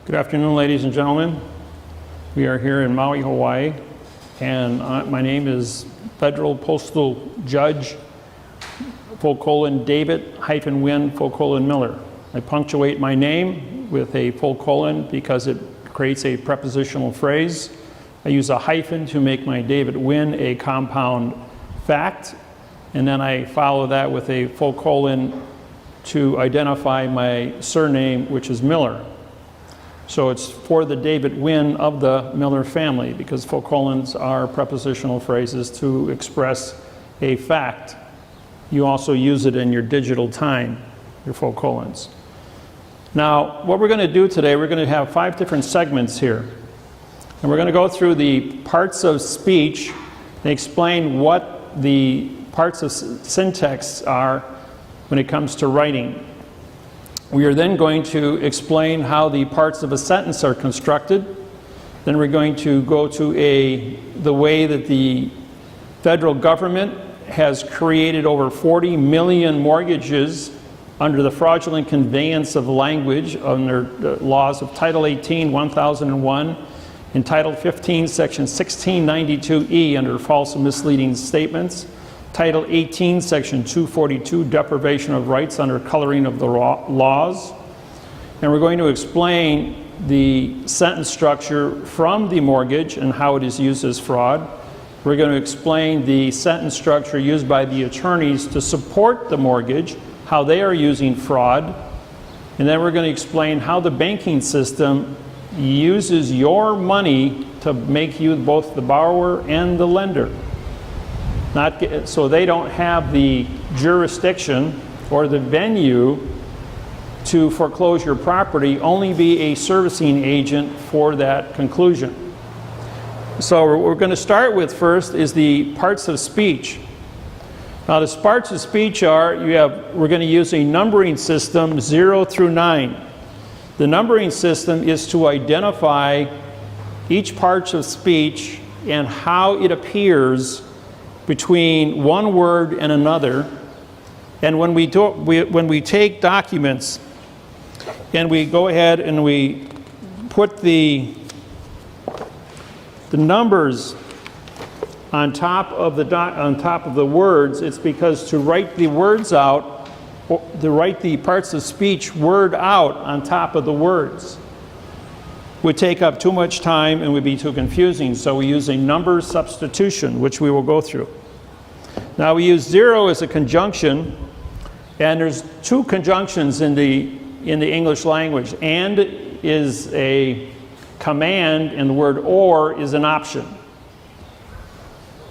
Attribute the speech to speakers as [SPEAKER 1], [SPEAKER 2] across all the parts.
[SPEAKER 1] Good afternoon, ladies and gentlemen. We are here in Maui, Hawaii, and my name is Federal Postal Judge David-Wynn Miller. I punctuate my name with a full colon because it creates a prepositional phrase. I use a hyphen to make my David Wynn a compound fact, and then I follow that with a full colon to identify my surname, which is Miller. So it's for the David Wynn of the Miller family, because full colons are prepositional phrases to express a fact. You also use it in your digital time, your full colons. Now, what we're going to do today, we're going to have 5 different segments here. And we're going to go through the parts of speech and explain what the parts of syntax are when it comes to writing. We are then going to explain how the parts of a sentence are constructed. Then we're going to go to the way that the federal government has created over 40 million mortgages under the fraudulent conveyance of language under the laws of Title 18, 1001, and Title 15, Section 1692E under false and misleading statements, Title 18, Section 242, deprivation of rights under coloring of the laws. And we're going to explain the sentence structure from the mortgage and how it is used as fraud. We're going to explain the sentence structure used by the attorneys to support the mortgage, how they are using fraud. And then we're going to explain how the banking system uses your money to make you both the borrower and the lender. So they don't have the jurisdiction or the venue to foreclose your property, only be a servicing agent for that conclusion. So what we're going to start with first is the parts of speech. Now the parts of speech are, we're going to use a numbering system 0 through 9. The numbering system is to identify each part of speech and how it appears between one word and another. And when we take documents and we go ahead and we put the numbers on top of the words, it's because to write the words out, to write the parts of speech word out on top of the words would take up too much time and would be too confusing. So we use a number substitution, which we will go through. Now we use 0 as a conjunction, and there's 2 conjunctions in the English language. And is a command, and the word or is an option.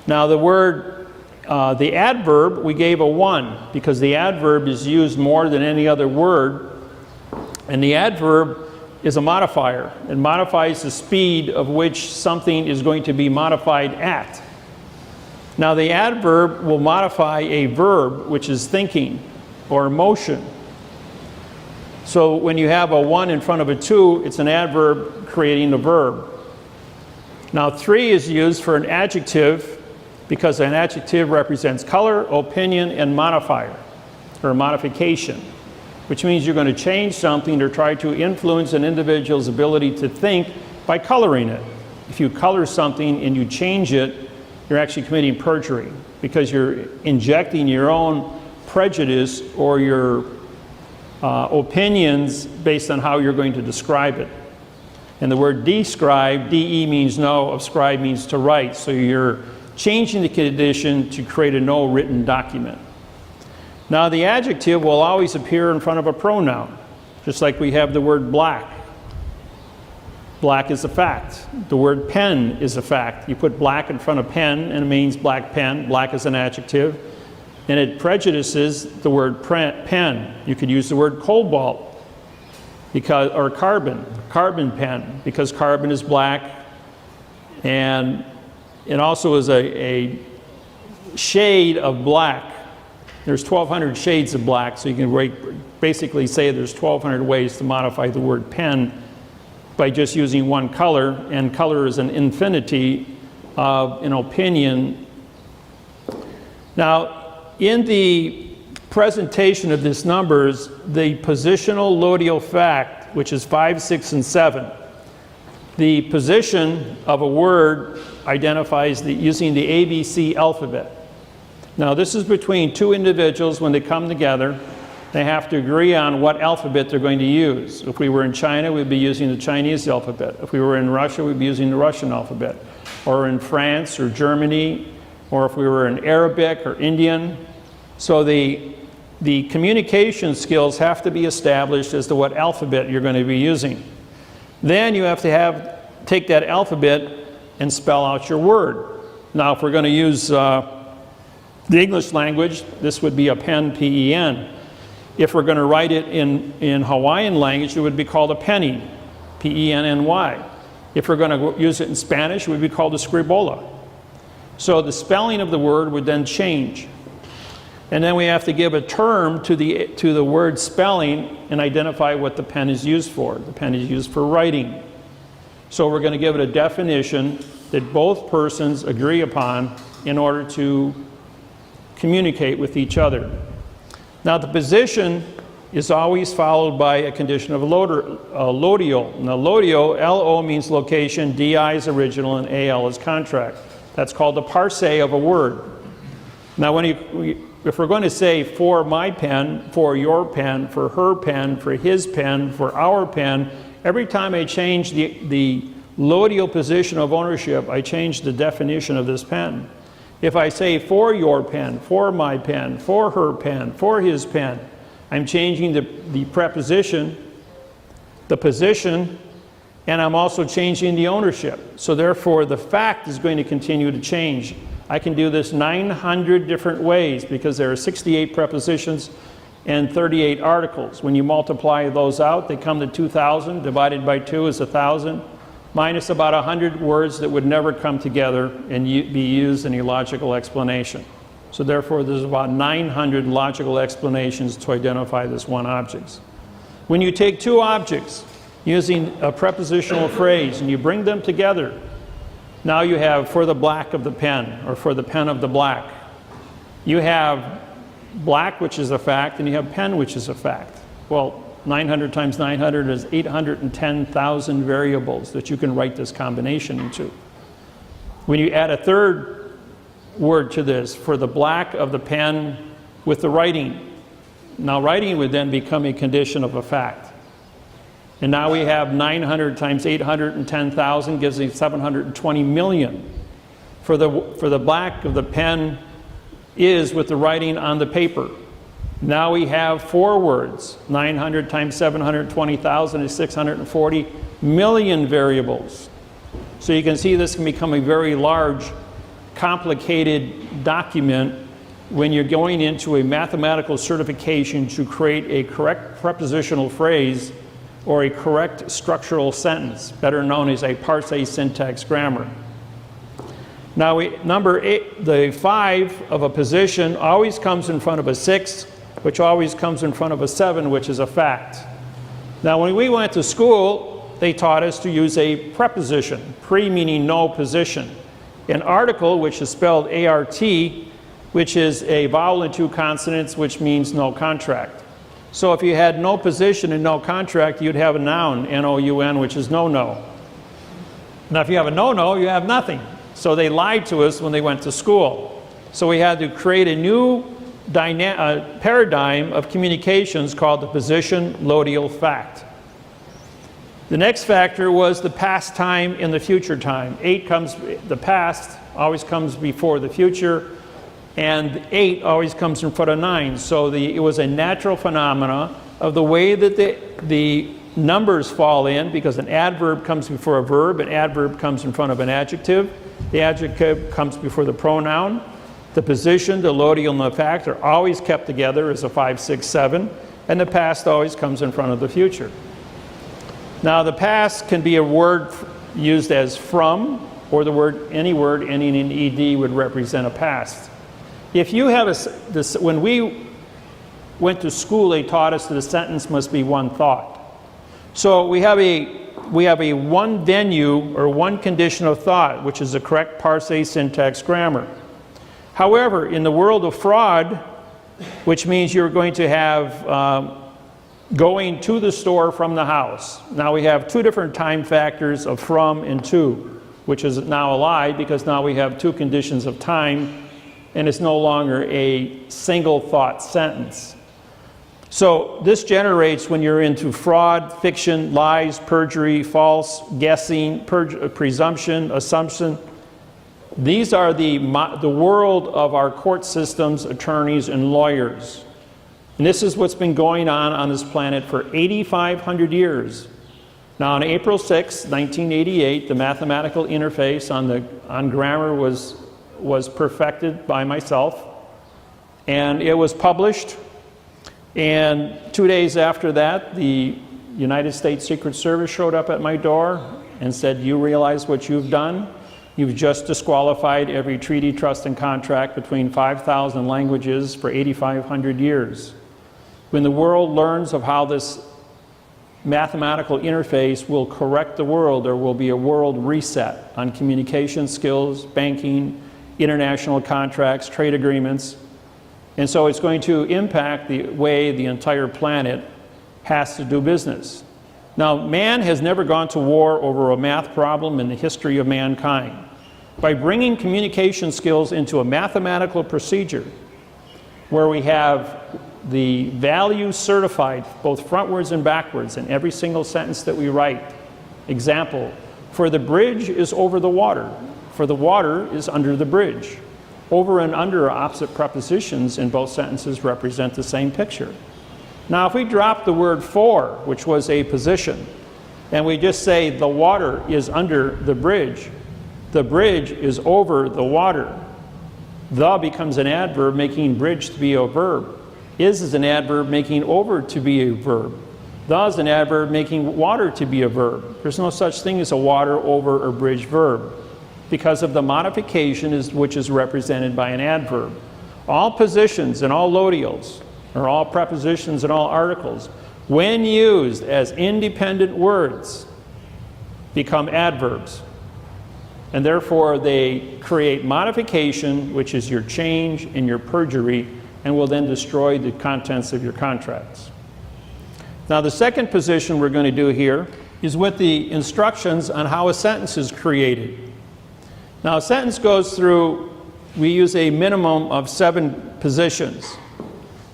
[SPEAKER 1] Now the word, the adverb, we gave a 1 because the adverb is used more than any other word, and the adverb is a modifier. It modifies the speed of which something is going to be modified at. Now the adverb will modify a verb, which is thinking or motion. So when you have a 1 in front of a 2, it's an adverb creating a verb. Now 3 is used for an adjective because an adjective represents color, opinion, and modifier, or modification, which means you're going to change something or try to influence an individual's ability to think by coloring it. If you color something and you change it, you're actually committing perjury because you're injecting your own prejudice or your opinions based on how you're going to describe it. And the word describe, de means know, ascribe means to write. So you're changing the condition to create a no written document. Now the adjective will always appear in front of a pronoun, just like we have the word black. Black is a fact. The word pen is a fact. You put black in front of pen and it means black pen. Black is an adjective. And it prejudices the word pen. You could use the word cobalt or carbon pen, because carbon is black, and it also is a shade of black. There's 1,200 shades of black, so you can basically say there's 1,200 ways to modify the word pen by just using one color, and color is an infinity of an opinion. Now, in the presentation of these numbers, the positional lodial fact which is 5, 6, and 7. The position of a word identifies using the ABC alphabet. Now, this is between two individuals when they come together. They have to agree on what alphabet they're going to use. If we were in China, we'd be using the Chinese alphabet. If we were in Russia, we'd be using the Russian alphabet. Or in France or Germany, or if we were in Arabic or Indian. So the communication skills have to be established as to what alphabet you're going to be using. Then you have to take that alphabet and spell out your word. Now, if we're going to use the English language, this would be a pen, P-E-N. If we're going to write it in Hawaiian language, it would be called a penny, P-E-N-N-Y. If we're going to use it in Spanish, it would be called a scribola. So the spelling of the word would then change. And then we have to give a term to the word spelling and identify what the pen is used for. The pen is used for writing. So we're going to give it a definition that both persons agree upon in order to communicate with each other. Now, the position is always followed by a condition of lodio. Now, lodio, L-O means location, D-I is original, and A-L is contract. That's called the parse of a word. Now, if we're going to say for my pen, for your pen, for her pen, for his pen, for our pen, every time I change the lodio position of ownership, I change the definition of this pen. If I say for your pen, for my pen, for her pen, for his pen, I'm changing the preposition, the position, and I'm also changing the ownership. So therefore, the fact is going to continue to change. I can do this 900 different ways because there are 68 prepositions and 38 articles. When you multiply those out, they come to 2,000. Divided by 2 is 1,000. Minus about 100 words that would never come together and be used in a logical explanation. So therefore, there's about 900 logical explanations to identify this one object. When you take two objects using a prepositional phrase and you bring them together, now you have for the black of the pen, or for the pen of the black. You have black, which is a fact, and you have pen, which is a fact. Well, 900 times 900 is 810,000 variables that you can write this combination into. When you add a third word to this, for the black of the pen with the writing, now writing would then become a condition of a fact. And now we have 900 times 810,000 gives you 720 million. For the black of the pen is with the writing on the paper. Now we have four words. 900 times 720,000 is 640 million variables. So you can see this can become a very large, complicated document when you're going into a mathematical certification to create a correct prepositional phrase or a correct structural sentence, better known as a parse syntax grammar. Now, number 8, the 5 of a position always comes in front of a 6, which always comes in front of a 7, which is a fact. Now, when we went to school, they taught us to use a preposition, pre meaning no position. An article, which is spelled A-R-T, which is a vowel and two consonants, which means no contract. So if you had no position and no contract, you'd have a noun, N-O-U-N, which is no-no. Now, if you have a no-no, you have nothing. So they lied to us when they went to school. So we had to create a new paradigm of communications called the position lodial fact. The next factor was the past time and the future time. 8 comes, the past always comes before the future, and 8 always comes in front of 9. So it was a natural phenomena of the way that the numbers fall in, because an adverb comes before a verb, an adverb comes in front of an adjective, the adjective comes before the pronoun. The position, the lodial, and the fact are always kept together as a 5, 6, 7, and the past always comes in front of the future. Now, the past can be a word used as from, or the word, any word ending in ed would represent a past. If you have when we went to school, they taught us that a sentence must be one thought. So we have a one venue or one condition of thought, which is the correct parse syntax grammar. However, in the world of fraud, which means you're going to have going to the store from the house. Now we have two different time factors of from and to, which is now a lie because now we have two conditions of time and it's no longer a single thought sentence. So this generates when you're into fraud, fiction, lies, perjury, false, guessing, presumption, assumption. These are the world of our court systems, attorneys, and lawyers. And this is what's been going on this planet for 8,500 years. Now on April 6, 1988, the mathematical interface on grammar was perfected by myself, and it was published. And 2 days after that, the United States Secret Service showed up at my door and said, "You realize what you've done? You've just disqualified every treaty, trust, and contract between 5,000 languages for 8,500 years. When the world learns of how this mathematical interface will correct the world, there will be a world reset on communication skills, banking, international contracts, trade agreements. And so it's going to impact the way the entire planet has to do business." Now, man has never gone to war over a math problem in the history of mankind. By bringing communication skills into a mathematical procedure where we have the value certified both frontwards and backwards in every single sentence that we write. Example, for the bridge is over the water. For the water is under the bridge. Over and under are opposite prepositions, and both sentences represent the same picture. Now, if we drop the word for, which was a position, and we just say the water is under the bridge is over the water. The becomes an adverb, making bridge to be a verb. Is an adverb, making over to be a verb. The is an adverb, making water to be a verb. There's no such thing as a water, over, or bridge verb because of the modification which is represented by an adverb. All positions and all loadials, or all prepositions and all articles, when used as independent words, become adverbs. And therefore they create modification, which is your change and your perjury, and will then destroy the contents of your contracts. Now the second position we're going to do here is with the instructions on how a sentence is created. Now a sentence goes through, we use a minimum of 7 positions.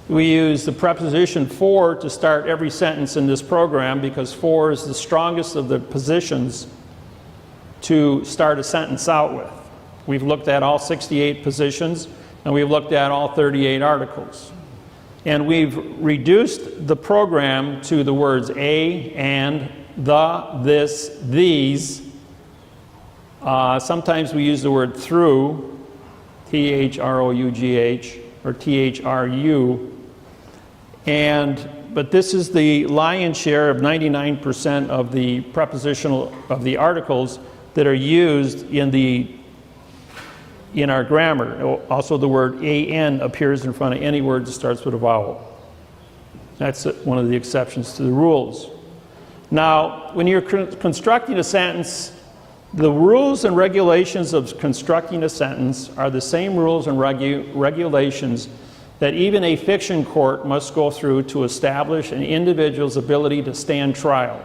[SPEAKER 1] We use the preposition for to start every sentence in this program because for is the strongest of the positions to start a sentence out with. We've looked at all 68 positions and we've looked at all 38 articles. And we've reduced the program to the words a, and, the, this, these. Sometimes we use the word through, T-H-R-O-U-G-H, or T-H-R-U. But this is the lion's share of 99% of the prepositional, of the articles that are used in our grammar. Also the word an appears in front of any word that starts with a vowel. That's one of the exceptions to the rules. Now, when you're constructing a sentence, the rules and regulations of constructing a sentence are the same rules and regulations that even a fiction court must go through to establish an individual's ability to stand trial.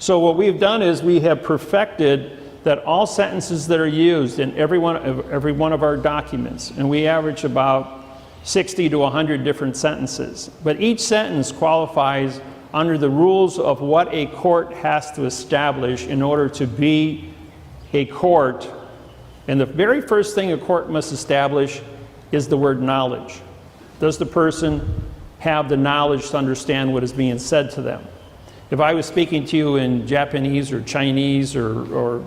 [SPEAKER 1] So what we've done is we have perfected that all sentences that are used in every one of our documents, and we average about 60 to 100 different sentences, but each sentence qualifies under the rules of what a court has to establish in order to be a court. And the very first thing a court must establish is the word knowledge. Does the person have the knowledge to understand what is being said to them? If I was speaking to you in Japanese or Chinese or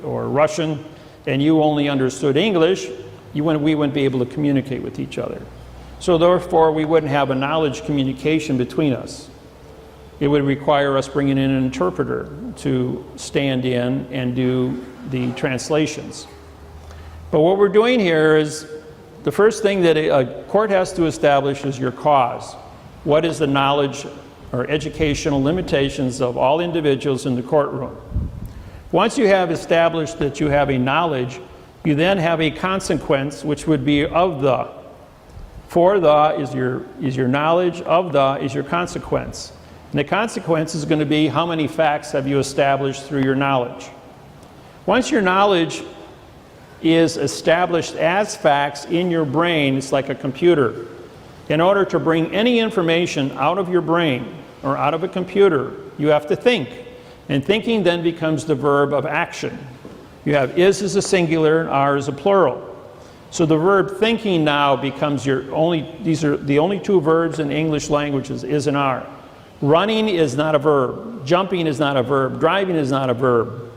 [SPEAKER 1] Russian, and you only understood English, we wouldn't be able to communicate with each other. So therefore, we wouldn't have a knowledge communication between us. It would require us bringing in an interpreter to stand in and do the translations. But what we're doing here is, the first thing that a court has to establish is your cause. What is the knowledge or educational limitations of all individuals in the courtroom? Once you have established that you have a knowledge, you then have a consequence, which would be of the. For the is your knowledge, of the is your consequence. And the consequence is going to be how many facts have you established through your knowledge. Once your knowledge is established as facts in your brain, it's like a computer. In order to bring any information out of your brain or out of a computer, you have to think. And thinking then becomes the verb of action. You have is as a singular and are as a plural. So the verb thinking now becomes these are the only two verbs in English languages, is and are. Running is not a verb. Jumping is not a verb. Driving is not a verb.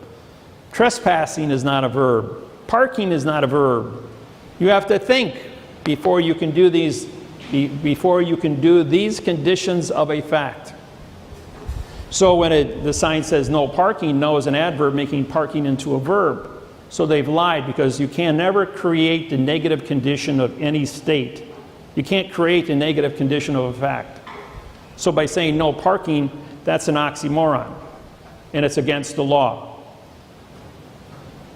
[SPEAKER 1] Trespassing is not a verb. Parking is not a verb. You have to think before you can do these conditions of a fact. So when the sign says no parking, no is an adverb making parking into a verb. So they've lied, because you can never create the negative condition of any state. You can't create the negative condition of a fact. So by saying no parking, that's an oxymoron, and it's against the law.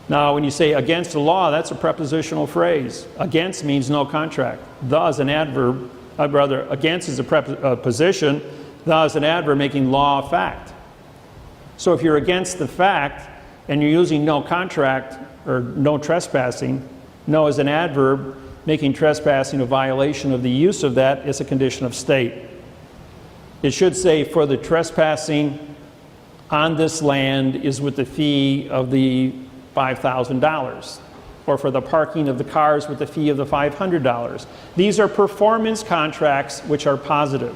[SPEAKER 1] Now, when you say against the law, that's a prepositional phrase. Against means no contract. The is an adverb, against is a position. The is an adverb making law a fact. So if you're against the fact and you're using no contract or no trespassing, no is an adverb making trespassing a violation of the use of that as a condition of state. It should say, for the trespassing on this land is with the fee of the $5,000, or for the parking of the cars with the fee of the $500. These are performance contracts which are positive.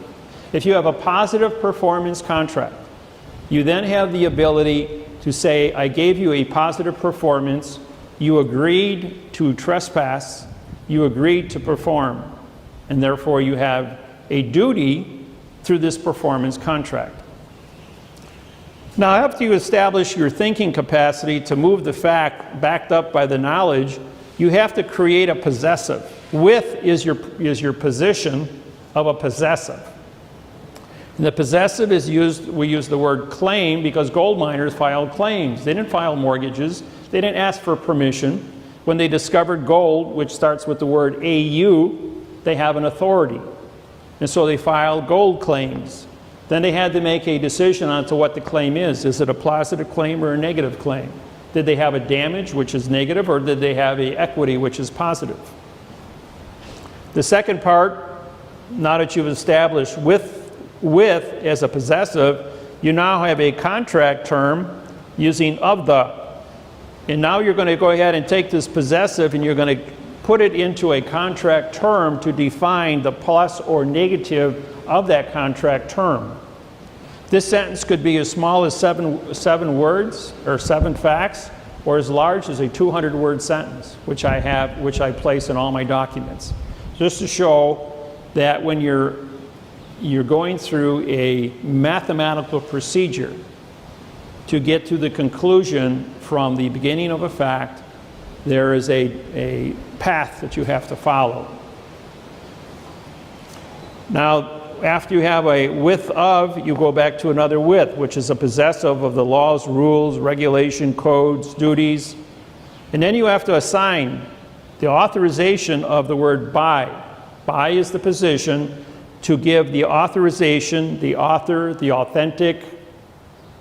[SPEAKER 1] If you have a positive performance contract, you then have the ability to say, I gave you a positive performance, you agreed to trespass, you agreed to perform, and therefore you have a duty through this performance contract. Now, after you establish your thinking capacity to move the fact backed up by the knowledge, you have to create a possessive. With is your position of a possessive. And the possessive is used, we use the word claim because gold miners filed claims. They didn't file mortgages. They didn't ask for permission. When they discovered gold, which starts with the word AU, they have an authority. And so they filed gold claims. Then they had to make a decision on to what the claim is. Is it a positive claim or a negative claim? Did they have a damage, which is negative, or did they have a equity, which is positive? The second part, now that you've established with as a possessive, you now have a contract term using of the. And now you're going to go ahead and take this possessive and you're going to put it into a contract term to define the plus or negative of that contract term. This sentence could be as small as seven words or 7 facts, or as large as a 200-word sentence, which I place in all my documents, just to show that when you're going through a mathematical procedure to get to the conclusion from the beginning of a fact, there is a path that you have to follow. Now, after you have a with of, you go back to another with, which is a possessive of the laws, rules, regulation, codes, duties. And then you have to assign the authorization of the word by. By is the position to give the authorization, the author, the authentic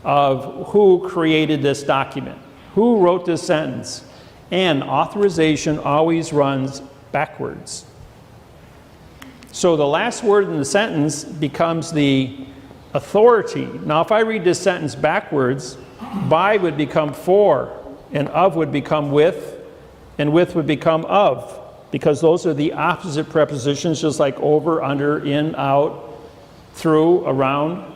[SPEAKER 1] of who created this document, who wrote this sentence. And authorization always runs backwards. So the last word in the sentence becomes the authority. Now, if I read this sentence backwards, by would become for, and of would become with, and with would become of, because those are the opposite prepositions, just like over, under, in, out, through, around.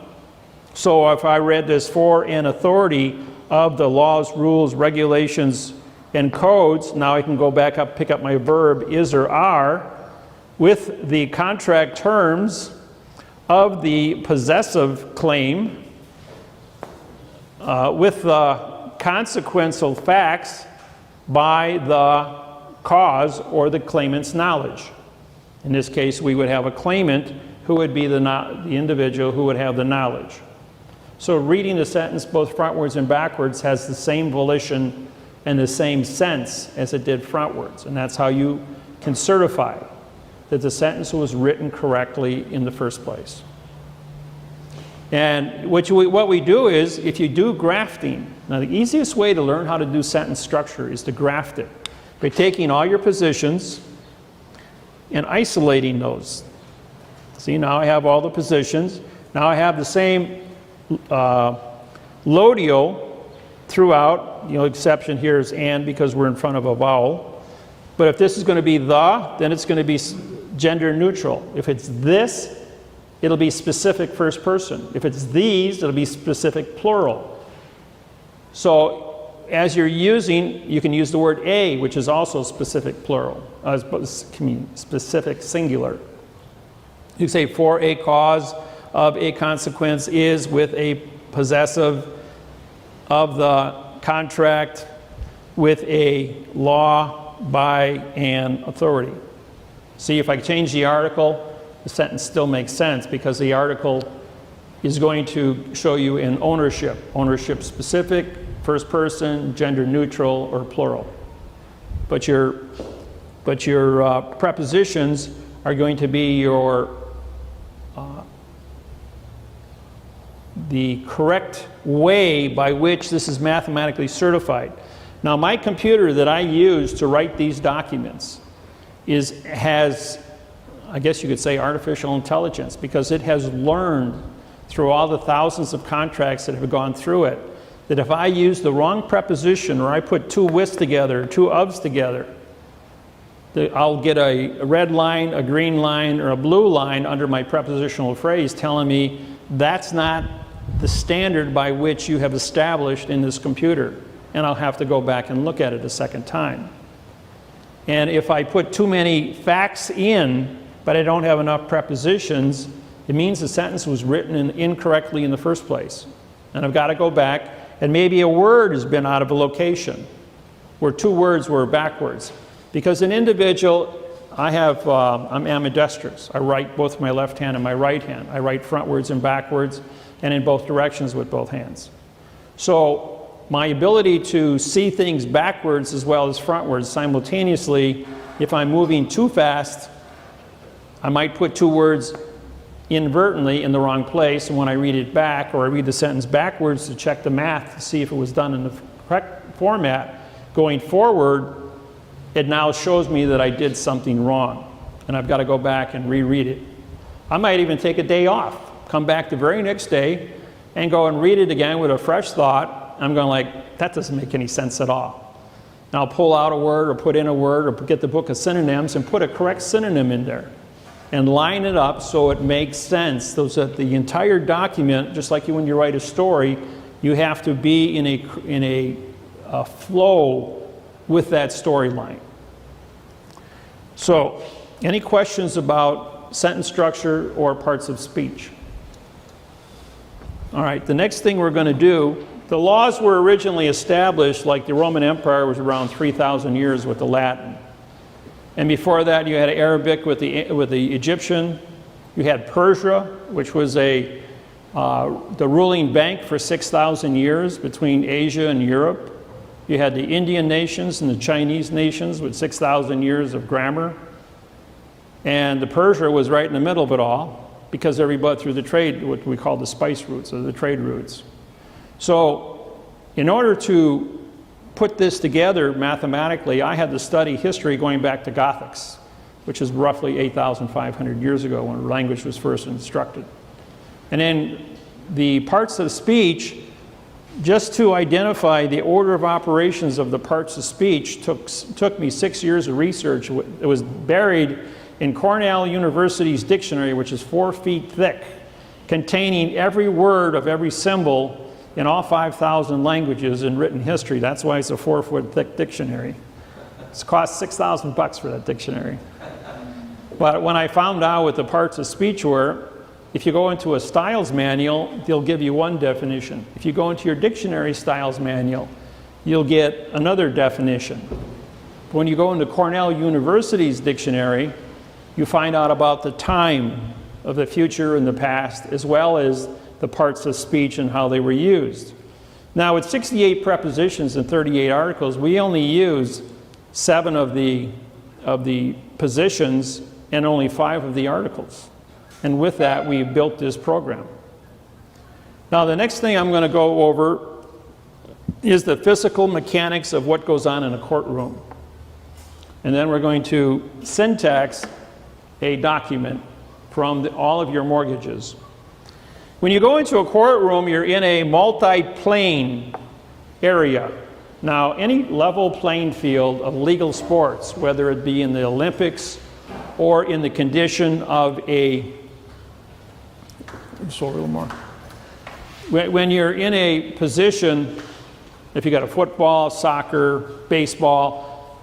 [SPEAKER 1] So if I read this for and authority of the laws, rules, regulations, and codes, now I can go back up, pick up my verb is or are, with the contract terms of the possessive claim, with the consequential facts by the cause or the claimant's knowledge. In this case, we would have a claimant who would be the individual who would have the knowledge. So reading the sentence both frontwards and backwards has the same volition and the same sense as it did frontwards, and that's how you can certify that the sentence was written correctly in the first place. And what we do is, if you do grafting, now the easiest way to learn how to do sentence structure is to graft it by taking all your positions and isolating those. See, now I have all the positions. Now I have the same lodio throughout. The only exception here is and, because we're in front of a vowel. But if this is going to be the, then it's going to be gender neutral. If it's this, it'll be specific first person. If it's these, it'll be specific plural. So as you're using, you can use the word a, which is also specific plural, specific singular. You say for a cause of a consequence is with a possessive of the contract with a law by an authority. See, if I change the article, the sentence still makes sense because the article is going to show you in ownership. Ownership specific, first person, gender neutral, or plural. But your prepositions are going to be the correct way by which this is mathematically certified. Now, my computer that I use to write these documents has, I guess you could say, artificial intelligence, because it has learned through all the thousands of contracts that have gone through it, that if I use the wrong preposition, or I put two withs together, two ofs together, I'll get a red line, a green line, or a blue line under my prepositional phrase telling me that's not the standard by which you have established in this computer. And I'll have to go back and look at it a second time. And if I put too many facts in, but I don't have enough prepositions, it means the sentence was written incorrectly in the first place. And I've got to go back, and maybe a word has been out of a location, where two words were backwards. Because an individual, I'm ambidextrous. I write both my left hand and my right hand. I write frontwards and backwards, and in both directions with both hands. So my ability to see things backwards as well as frontwards simultaneously, if I'm moving too fast, I might put two words inadvertently in the wrong place, and when I read it back, or I read the sentence backwards to check the math to see if it was done in the correct format, going forward, it now shows me that I did something wrong, and I've got to go back and reread it. I might even take a day off, come back the very next day, and go and read it again with a fresh thought. I'm going like, that doesn't make any sense at all. Now I'll pull out a word, or put in a word, or get the book of synonyms and put a correct synonym in there and line it up so it makes sense. So that the entire document, just like when you write a story, you have to be in a flow with that storyline. So, any questions about sentence structure or parts of speech? All right, the next thing we're going to do, the laws were originally established, like the Roman Empire was around 3,000 years with the Latin. And before that, you had Arabic with the Egyptian. You had Persia, which was the ruling bank for 6,000 years between Asia and Europe. You had the Indian nations and the Chinese nations with 6,000 years of grammar. And the Persia was right in the middle of it all, because everybody through the trade, what we call the spice routes, or the trade routes. So in order to put this together mathematically, I had to study history going back to Gothics, which is roughly 8,500 years ago when language was first instructed. And then the parts of speech, just to identify the order of operations of the parts of speech took me 6 years of research. It was buried in Cornell University's dictionary, which is 4 feet thick, containing every word of every symbol in all 5,000 languages in written history. That's why it's a 4-foot thick dictionary. It's cost $6,000 for that dictionary. But when I found out what the parts of speech were, if you go into a Styles manual, they'll give you one definition. If you go into your dictionary Styles manual, you'll get another definition. But when you go into Cornell University's dictionary, you find out about the time of the future and the past, as well as the parts of speech and how they were used. Now, with 68 prepositions and 38 articles, we only use 7 of the positions and only 5 of the articles. And with that, we built this program. Now, the next thing I'm going to go over is the physical mechanics of what goes on in a courtroom. And then we're going to syntax a document from all of your mortgages. When you go into a courtroom, you're in a multi-plane area. Now, any level playing field of legal sports, whether it be in the Olympics or in the condition of a, just a little more. When you're in a position, if you got a football, soccer, baseball,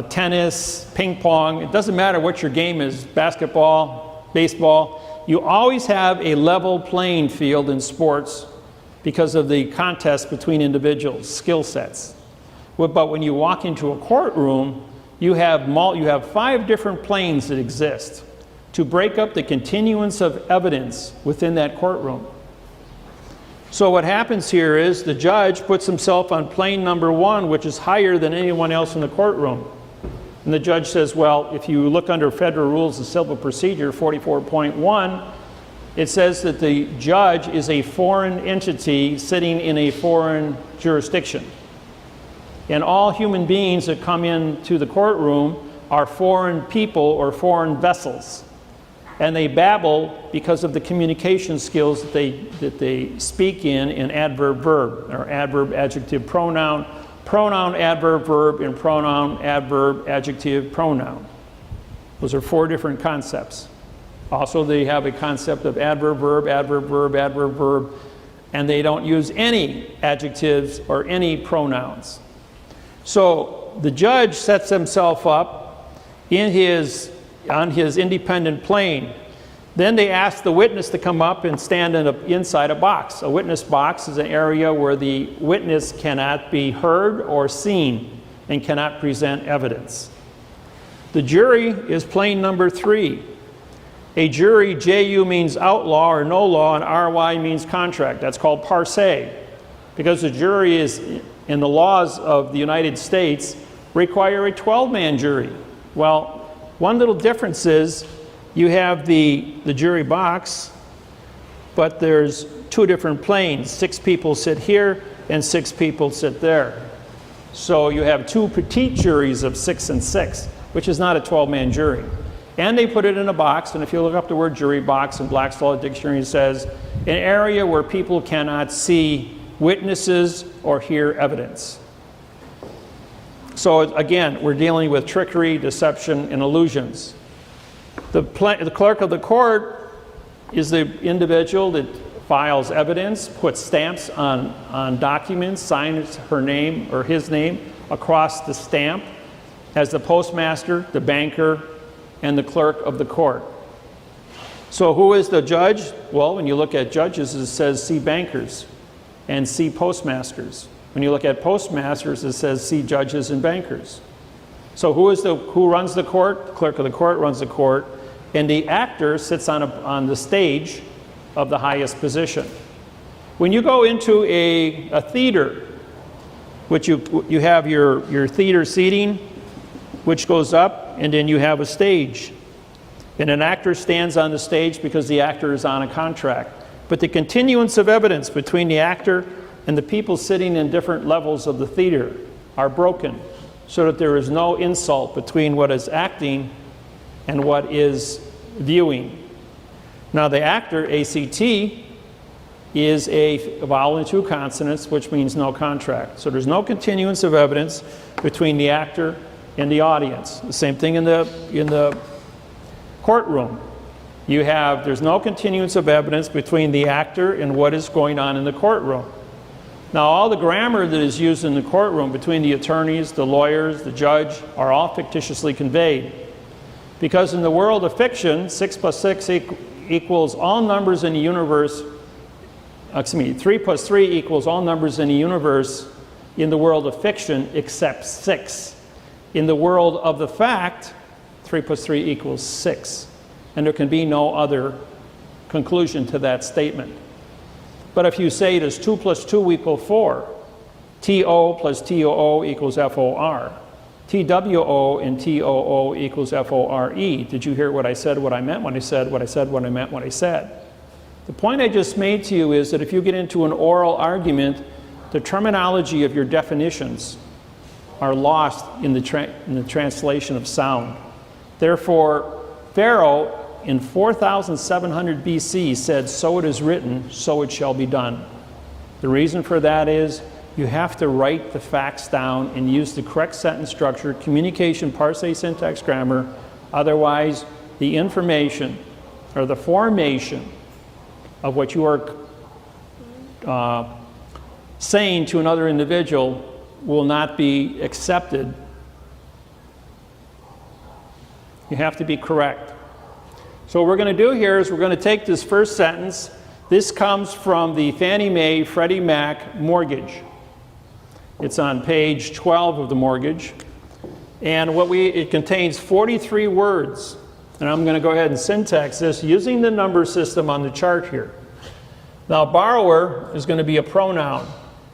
[SPEAKER 1] tennis, ping pong, it doesn't matter what your game is, basketball, baseball, you always have a level playing field in sports because of the contest between individuals, skill sets. But when you walk into a courtroom, you have 5 different planes that exist to break up the continuance of evidence within that courtroom. So what happens here is the judge puts himself on plane number 1, which is higher than anyone else in the courtroom. And the judge says, well, if you look under Federal Rules of Civil Procedure 44.1, it says that the judge is a foreign entity sitting in a foreign jurisdiction. And all human beings that come into the courtroom are foreign people or foreign vessels. And they babble because of the communication skills that they speak in adverb verb, or adverb adjective pronoun, pronoun adverb verb, and pronoun adverb adjective pronoun. Those are 4 different concepts. Also, they have a concept of adverb verb, adverb verb, adverb verb, and they don't use any adjectives or any pronouns. So the judge sets himself up on his independent plane. Then they ask the witness to come up and stand inside a box. A witness box is an area where the witness cannot be heard or seen and cannot present evidence. The jury is plane number 3. A jury, J-U means outlaw or no law, and R-Y means contract. That's called par se, because the jury is, in the laws of the United States, require a 12-man jury. Well, one little difference is you have the jury box, but there's 2 different planes. 6 people sit here and 6 people sit there. So you have 2 petite juries of 6 and 6, which is not a 12-man jury. And they put it in a box, and if you look up the word jury box in Black's Law Dictionary, it says an area where people cannot see witnesses or hear evidence. So again, we're dealing with trickery, deception, and illusions. The clerk of the court is the individual that files evidence, puts stamps on documents, signs her name or his name across the stamp, as the postmaster, the banker, and the clerk of the court. So who is the judge? Well, when you look at judges, it says see bankers and see postmasters. When you look at postmasters, it says see judges and bankers. So who runs the court? The clerk of the court runs the court, and the actor sits on the stage of the highest position. When you go into a theater, which you have your theater seating, which goes up, and then you have a stage. And an actor stands on the stage because the actor is on a contract. But the continuance of evidence between the actor and the people sitting in different levels of the theater are broken, so that there is no insult between what is acting and what is viewing. Now the actor, ACT, is a vowel and 2 consonants, which means no contract. So there's no continuance of evidence between the actor and the audience. The same thing in the courtroom. There's no continuance of evidence between the actor and what is going on in the courtroom. Now, all the grammar that is used in the courtroom between the attorneys, the lawyers, the judge, are all fictitiously conveyed. Because in the world of fiction, 6 plus 6 equals all numbers in the universe, 3 plus 3 equals all numbers in the universe in the world of fiction except 6. In the world of the fact, 3 plus 3 equals 6. And there can be no other conclusion to that statement. But if you say does 2 plus 2 equal 4, TO plus TOO equals FOR. TWO and TOO equals FORE. Did you hear what I said, what I meant when I said, what I said, what I meant, what I said? The point I just made to you is that if you get into an oral argument, the terminology of your definitions are lost in the translation of sound. Therefore, Pharaoh in 4700 BC said, "So it is written, so it shall be done." The reason for that is you have to write the facts down and use the correct sentence structure, communication, parsing, syntax, grammar. Otherwise, the information or the formation of what you are saying to another individual will not be accepted. You have to be correct. So what we're going to do here is we're going to take this first sentence. This comes from the Fannie Mae Freddie Mac mortgage. It's on page 12 of the mortgage. And it contains 43 words. And I'm going to go ahead and syntax this using the number system on the chart here. Now, borrower is going to be a pronoun.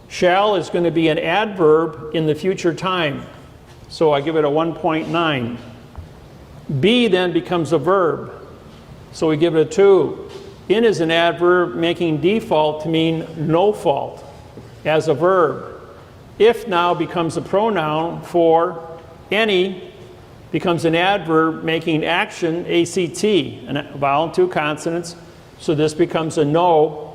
[SPEAKER 1] Shall is going to be an adverb in the future time. So I give it a 1.9. Be then becomes a verb. So we give it a 2. In is an adverb making default to mean no fault as a verb. If now becomes a pronoun for any becomes an adverb making action ACT, a vowel and 2 consonants. So this becomes a no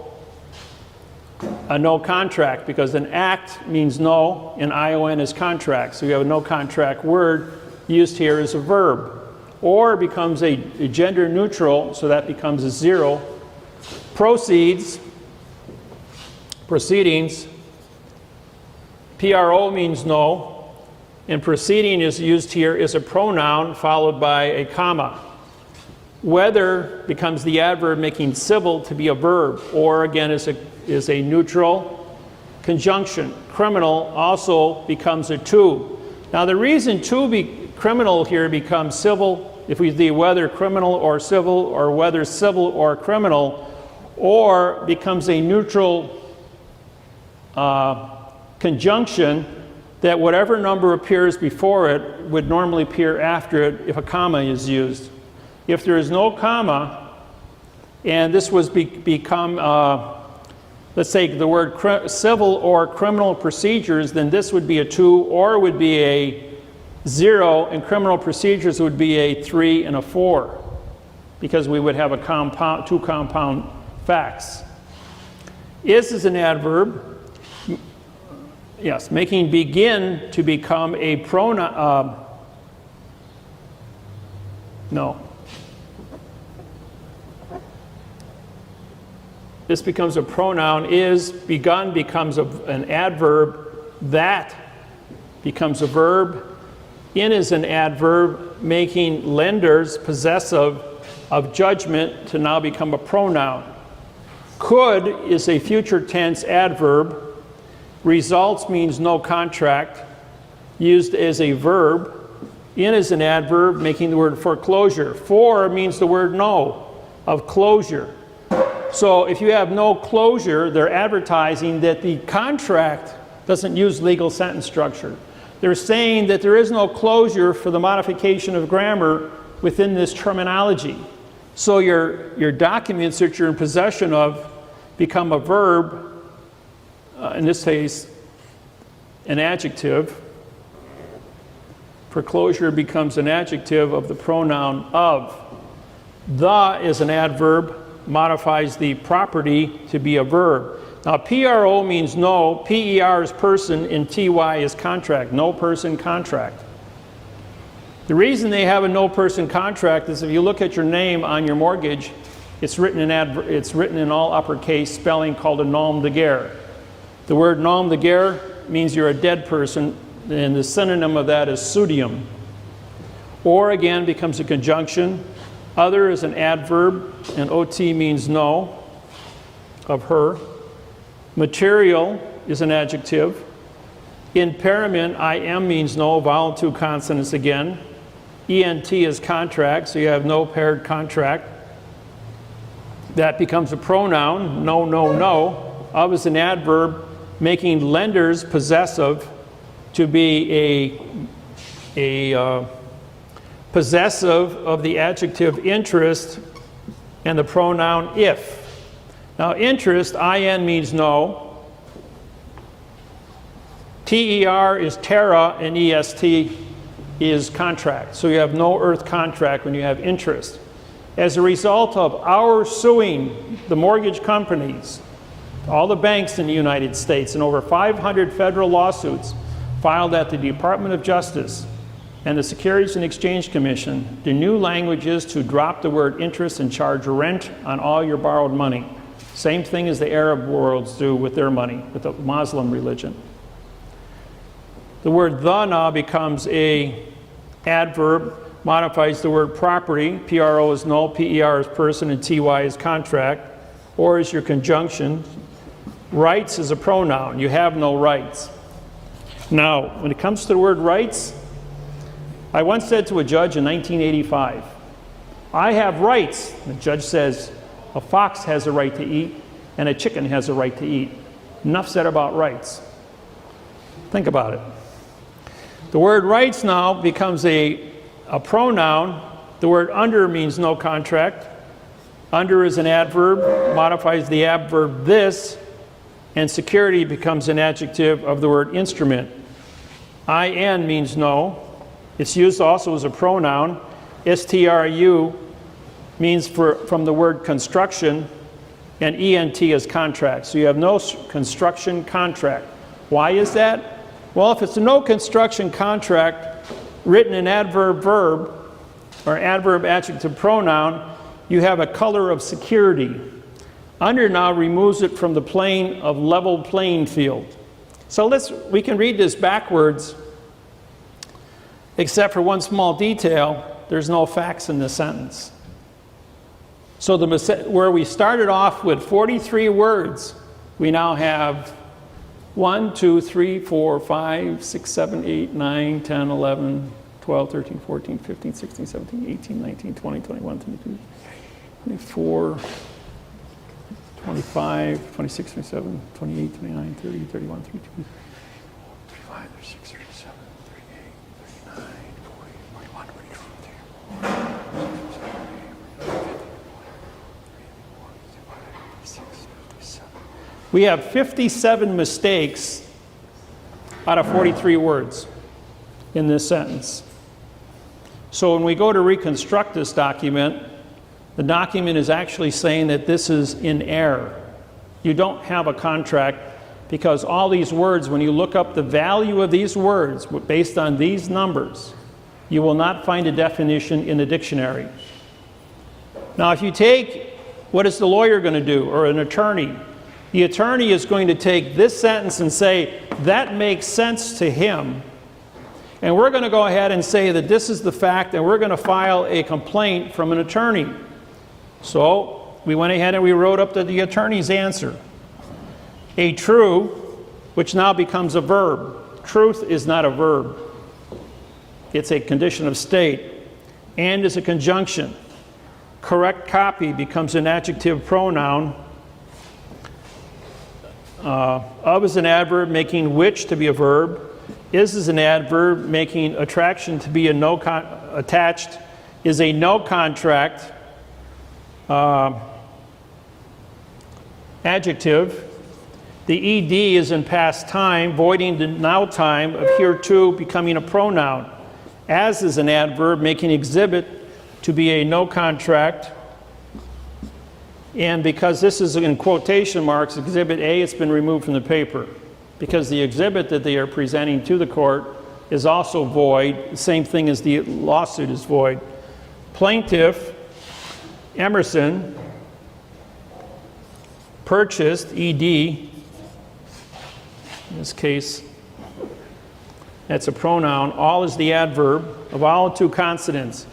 [SPEAKER 1] contract because an act means no and ION is contract. So you have a no contract word used here as a verb. Or becomes a gender neutral, so that becomes a 0. Proceedings, PRO means no, and proceeding is used here as a pronoun followed by a comma. Whether becomes the adverb making civil to be a verb, or again is a neutral conjunction. Criminal also becomes a 2. Now the reason criminal here becomes civil, if we do whether criminal or civil, or whether civil or criminal, or becomes a neutral conjunction, that whatever number appears before it would normally appear after it if a comma is used. If there is no comma, and this was become, let's say the word civil or criminal procedures, then this would be a 2, or it would be a 0, and criminal procedures would be a 3 and a 4, because we would have a compound, 2 compound facts. Is an adverb, yes, making begin to become a pronoun, no. This becomes a pronoun. Is begun becomes an adverb. That becomes a verb. In is an adverb making lenders possessive of judgment to now become a pronoun. Could is a future tense adverb. Results means no contract, used as a verb. In is an adverb making the word foreclosure. For means the word no, of closure. So if you have no closure, they're advertising that the contract doesn't use legal sentence structure. They're saying that there is no closure for the modification of grammar within this terminology. So your documents that you're in possession of become a verb, in this case, an adjective. Foreclosure becomes an adjective of the pronoun of. The is an adverb, modifies the property to be a verb. Now, PRO means no, PER is person, and TY is contract, no person contract. The reason they have a no person contract is if you look at your name on your mortgage, it's written in all uppercase spelling called a nom de guerre. The word nom de guerre means you're a dead person, and the synonym of that is pseudium. Or again becomes a conjunction. Other is an adverb, and OT means no, of her. Material is an adjective. Impairment, IM means no, vowel 2 consonants again. ENT is contract, so you have no paired contract. That becomes a pronoun, no, no, no. Of is an adverb, making lenders possessive to be a possessive of the adjective interest and the pronoun if. Now interest, in, means no. Ter is terra, and est is contract. So you have no earth contract when you have interest. As a result of our suing the mortgage companies, all the banks in the United States, and over 500 federal lawsuits filed at the Department of Justice and the Securities and Exchange Commission, the new language is to drop the word interest and charge rent on all your borrowed money. Same thing as the Arab worlds do with their money, with the Muslim religion. The word the now becomes a adverb, modifies the word property. Pro is no, per is person, and ty is contract, or is your conjunction. Rights is a pronoun. You have no rights. Now, when it comes to the word rights, I once said to a judge in 1985, I have rights. The judge says, a fox has a right to eat, and a chicken has a right to eat. Enough said about rights. Think about it. The word rights now becomes a pronoun. The word under means no contract. Under is an adverb, modifies the adverb this, and security becomes an adjective of the word instrument. In means no. It's used also as a pronoun. Stru means from the word construction, and ent is contract. So you have no construction contract. Why is that? Well, if it's a no construction contract written in adverb verb or adverb adjective pronoun, you have a color of security. Under now removes it from the plane of level playing field. So we can read this backwards, except for one small detail. There's no facts in the sentence. So where we started off with 43 words, we now have 1, 2, 3, 4, 5, 6, 7, 8, 9, 10, 11, 12, 13, 14, 15, 16, 17, 18, 19, 20, 21, 22, 24, 25, 26, 27, 28, 29, 30, 31, 32, 35, 36, 37, 38, 39, 40, 41, 42, 43. We have 57 mistakes out of 43 words in this sentence. So when we go to reconstruct this document, the document is actually saying that this is in error. You don't have a contract because all these words, when you look up the value of these words based on these numbers, you will not find a definition in the dictionary. Now, if you take, what is the lawyer going to do, or an attorney? The attorney is going to take this sentence and say, that makes sense to him. And we're going to go ahead and say that this is the fact, and we're going to file a complaint from an attorney. So we went ahead and we wrote up the attorney's answer. A true, which now becomes a verb. Truth is not a verb. It's a condition of state. And is a conjunction. Correct copy becomes an adjective pronoun. Of is an adverb, making which to be a verb. Is an adverb, making attraction to be a no attached. Is a no contract adjective. The ed is in past time, voiding the now time of hereto becoming a pronoun. As is an adverb, making exhibit to be a no contract. And because this is in quotation marks, Exhibit A, it's been removed from the paper. Because the exhibit that they are presenting to the court is also void. The same thing as the lawsuit is void. Plaintiff, Emerson, purchased, ED, in this case, that's a pronoun. All is the adverb of all and two consonants.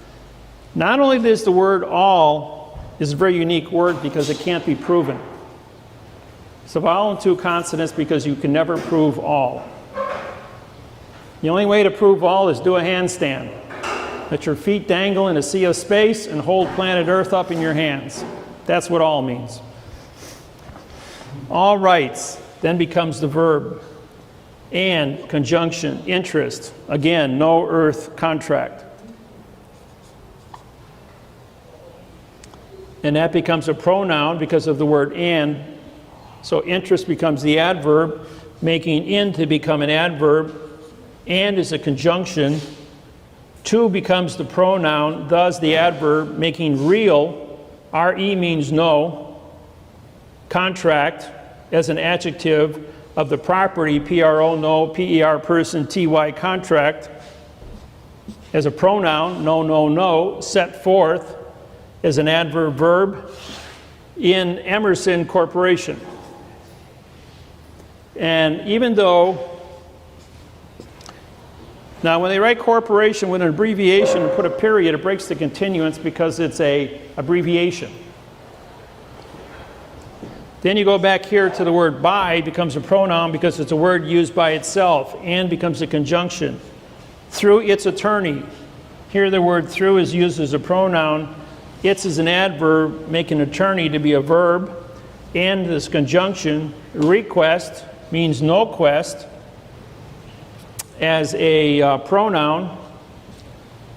[SPEAKER 1] Not only is the word all is a very unique word because it can't be proven. It's a vowel and two consonants because you can never prove all. The only way to prove all is do a handstand. Let your feet dangle in a sea of space and hold planet Earth up in your hands. That's what all means. All rights then becomes the verb. and, conjunction, interest. Again, no earth contract. And that becomes a pronoun because of the word and. So interest becomes the adverb, making in to become an adverb. And is a conjunction. To becomes the pronoun, thus the adverb, making real. Re means no. Contract as an adjective of the property, pro, no, per, person, ty, contract. As a pronoun, no, set forth as an adverb verb in Emerson Corporation. And even though, now when they write corporation with an abbreviation and put a period, it breaks the continuance because it's a abbreviation. Then you go back here to the word by, becomes a pronoun because it's a word used by itself, and becomes a conjunction. Through its attorney. Here the word through is used as a pronoun. Its is an adverb, making attorney to be a verb. And this conjunction, request, means no quest, as a pronoun.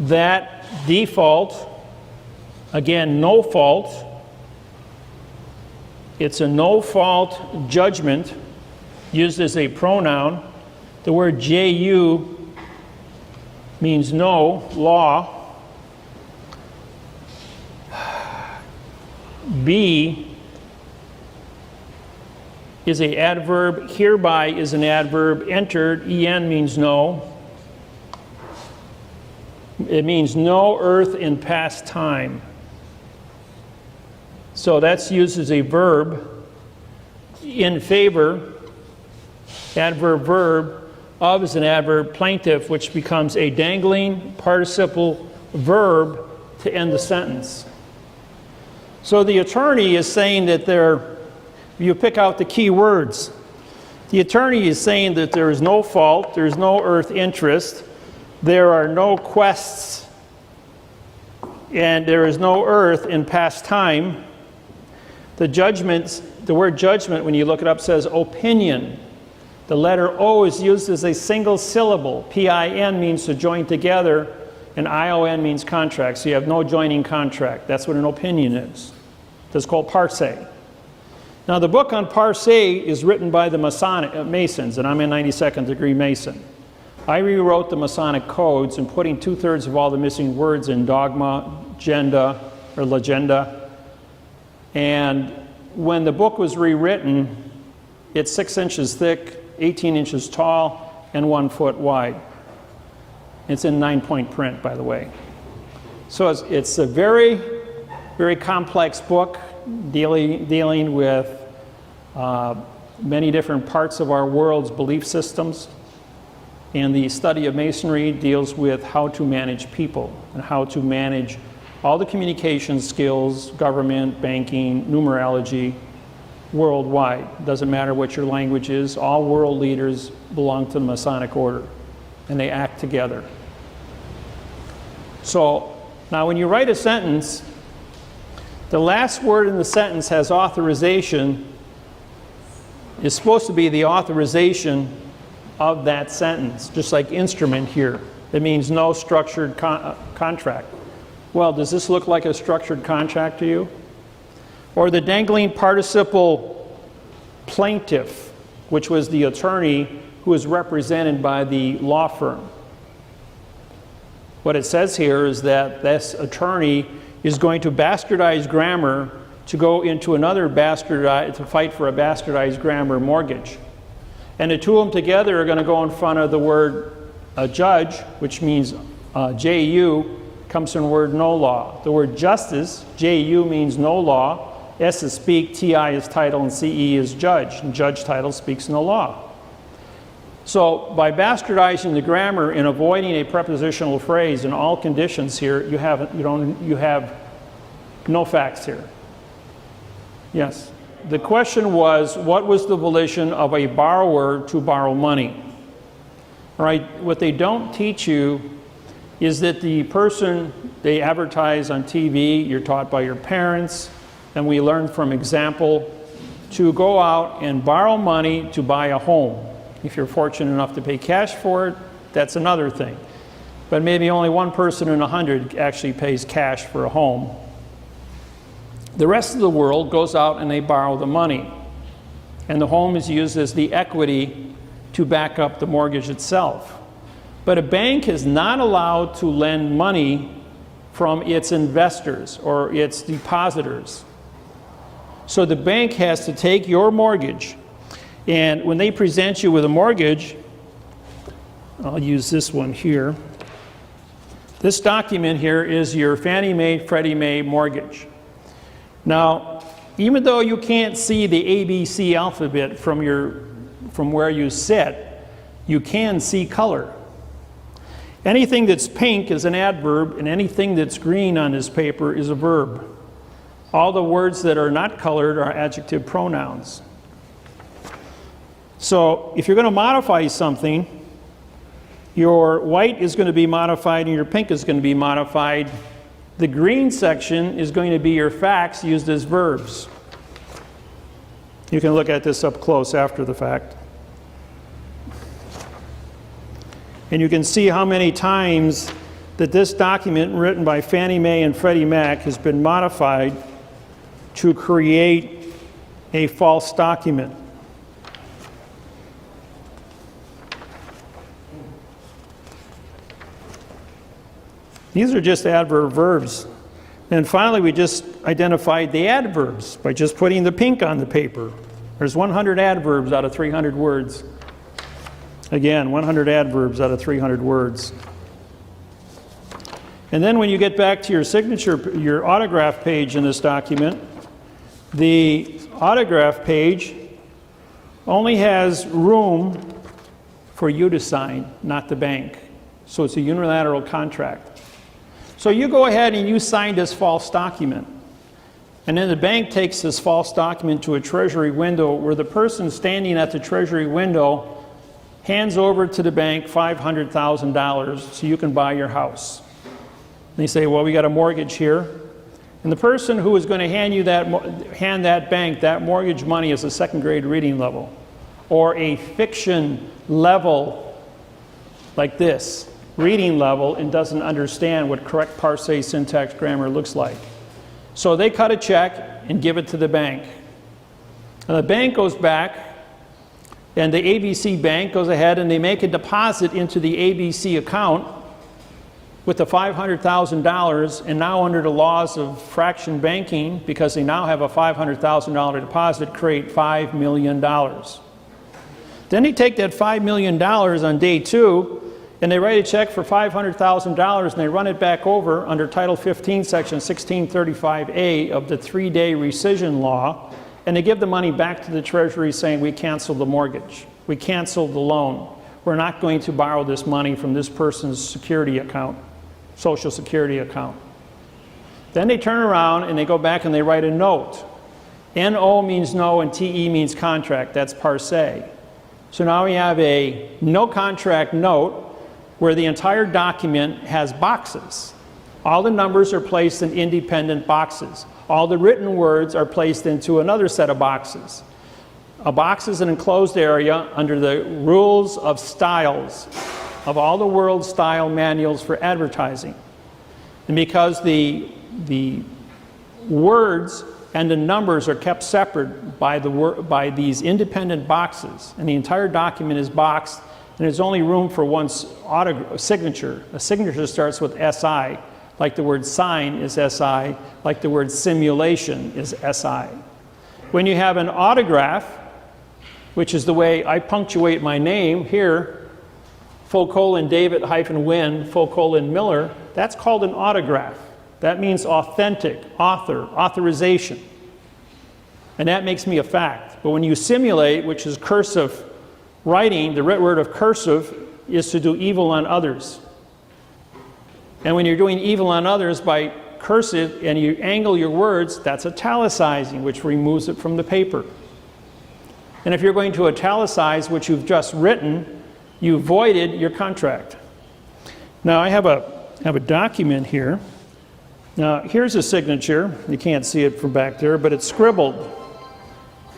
[SPEAKER 1] That default, again, no fault. It's a no-fault judgment used as a pronoun. The word ju means no, law. Be is an adverb. Hereby is an adverb. Entered, en means no. It means no earth in past time. So that's used as a verb. In favor, adverb verb. Of is an adverb. Plaintiff, which becomes a dangling participle verb to end the sentence. So the attorney is saying that you pick out the key words. The attorney is saying that there is no fault, there is no earth interest, there are no quests, and there is no earth in past time. The word judgment, when you look it up, says opinion. The letter O is used as a single syllable. P-I-N means to join together, and I-O-N means contract. So you have no joining contract. That's what an opinion is. That's called parse. Now the book on parse is written by the Masons, and I'm a 92nd degree Mason. I rewrote the Masonic codes and putting 2/3 of all the missing words in dogma, legenda. And when the book was rewritten, it's 6 inches thick, 18 inches tall, and 1 foot wide. It's in 9-point print, by the way. So it's a very, very complex book dealing with many different parts of our world's belief systems. And the study of Masonry deals with how to manage people and how to manage all the communication skills, government, banking, numerology, worldwide. Doesn't matter what your language is, all world leaders belong to the Masonic order, and they act together. So, now when you write a sentence, the last word in the sentence has authorization, is supposed to be the authorization of that sentence, just like instrument here. It means no structured contract. Well, does this look like a structured contract to you? Or the dangling participle plaintiff, which was the attorney who was represented by the law firm. What it says here is that this attorney is going to bastardize grammar to go into another to fight for a bastardized grammar mortgage. And the two of them together are going to go in front of the word judge, which means J-U, comes from the word no law. The word justice, J-U, means no law. S is speak, T-I is title, and C-E is judge. And judge title speaks no law. So by bastardizing the grammar and avoiding a prepositional phrase in all conditions here, you have no facts here. Yes. The question was, what was the volition of a borrower to borrow money? All right. What they don't teach you is that the person they advertise on TV, you're taught by your parents, and we learn from example, to go out and borrow money to buy a home. If you're fortunate enough to pay cash for it, that's another thing. But maybe only one person in 100 actually pays cash for a home. The rest of the world goes out and they borrow the money. And the home is used as the equity to back up the mortgage itself. But a bank is not allowed to lend money from its investors or its depositors. So the bank has to take your mortgage, and when they present you with a mortgage, I'll use this one here. This document here is your Fannie Mae, Freddie Mae mortgage. Now, even though you can't see the ABC alphabet from where you sit, you can see color. Anything that's pink is an adverb, and anything that's green on this paper is a verb. All the words that are not colored are adjective pronouns. So if you're going to modify something, your white is going to be modified and your pink is going to be modified. The green section is going to be your facts used as verbs. You can look at this up close after the fact. And you can see how many times that this document written by Fannie Mae and Freddie Mac has been modified to create a false document. These are just adverb verbs. And finally, we just identified the adverbs by just putting the pink on the paper. There's 100 adverbs out of 300 words. Again, 100 adverbs out of 300 words. And then when you get back to your signature, your autograph page in this document, the autograph page only has room for you to sign, not the bank. So it's a unilateral contract. So you go ahead and you sign this false document. And then the bank takes this false document to a treasury window where the person standing at the treasury window hands over to the bank $500,000 so you can buy your house. And they say, well, we got a mortgage here. And the person who is going to hand that bank that mortgage money is a second grade reading level or a fiction level like this, reading level, and doesn't understand what correct parsé syntax grammar looks like. So they cut a check and give it to the bank. And the bank goes back, and the ABC bank goes ahead and they make a deposit into the ABC account with the $500,000, and now under the laws of fraction banking, because they now have a $500,000 deposit, create $5 million. Then they take that $5 million on day 2, and they write a check for $500,000 and they run it back over under Title 15, Section 1635A of the 3-day rescission law, and they give the money back to the Treasury saying, we canceled the mortgage, we canceled the loan, we're not going to borrow this money from this person's security account, Social Security account. Then they turn around and they go back and they write a note. NO means no and TE means contract, that's parsé. So now we have a no contract note where the entire document has boxes. All the numbers are placed in independent boxes. All the written words are placed into another set of boxes. A box is an enclosed area under the rules of styles of all the world's style manuals for advertising. And because the words and the numbers are kept separate by these independent boxes, and the entire document is boxed, and there's only room for one signature. A signature starts with SI, like the word sign is SI, like the word simulation is SI. When you have an autograph, which is the way I punctuate my name here, David Wynn, Miller, that's called an autograph. That means authentic, author, authorization. And that makes me a fact. But when you simulate, which is cursive writing, the root word of cursive is to do evil on others. And when you're doing evil on others by cursive and you angle your words, that's italicizing, which removes it from the paper. And if you're going to italicize what you've just written, you voided your contract. Now I have a document here. Now here's a signature. You can't see it from back there, but it's scribbled.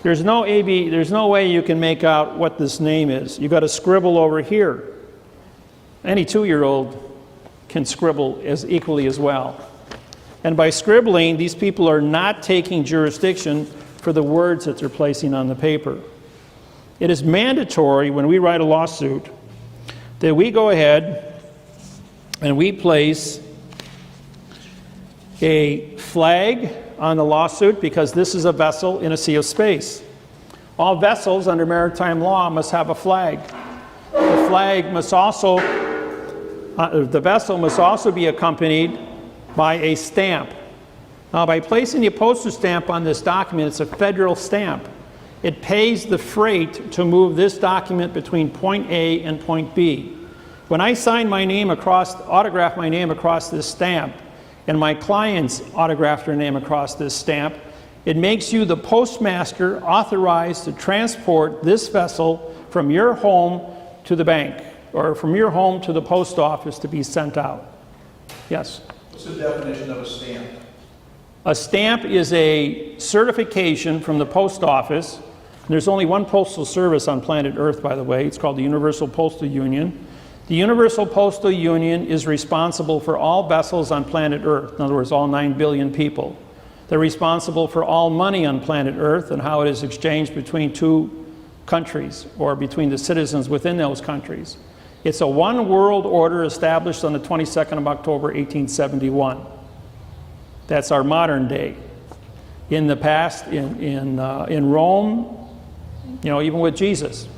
[SPEAKER 1] There's no way you can make out what this name is. You've got to scribble over here. Any 2-year-old can scribble as equally as well. And by scribbling, these people are not taking jurisdiction for the words that they're placing on the paper. It is mandatory when we write a lawsuit that we go ahead and we place a flag on the lawsuit, because this is a vessel in a sea of space. All vessels under maritime law must have a flag. The flag must also, the vessel must also be accompanied by a stamp. Now, by placing the postage stamp on this document, it's a federal stamp. It pays the freight to move this document between point A and point B. When I sign my name across, autograph my name across this stamp, and my clients autograph their name across this stamp, it makes you the postmaster authorized to transport this vessel from your home to the bank, or from your home to the post office to be sent out. Yes?
[SPEAKER 2] What's the definition of a stamp?
[SPEAKER 1] A stamp is a certification from the post office. There's only one postal service on planet Earth, by the way. It's called the Universal Postal Union. The Universal Postal Union is responsible for all vessels on planet Earth. In other words, all 9 billion people. They're responsible for all money on planet Earth and how it is exchanged between 2 countries or between the citizens within those countries. It's a one world order established on the 22nd of October, 1871. That's our modern day. In the past, in Rome, you know, even with Jesus,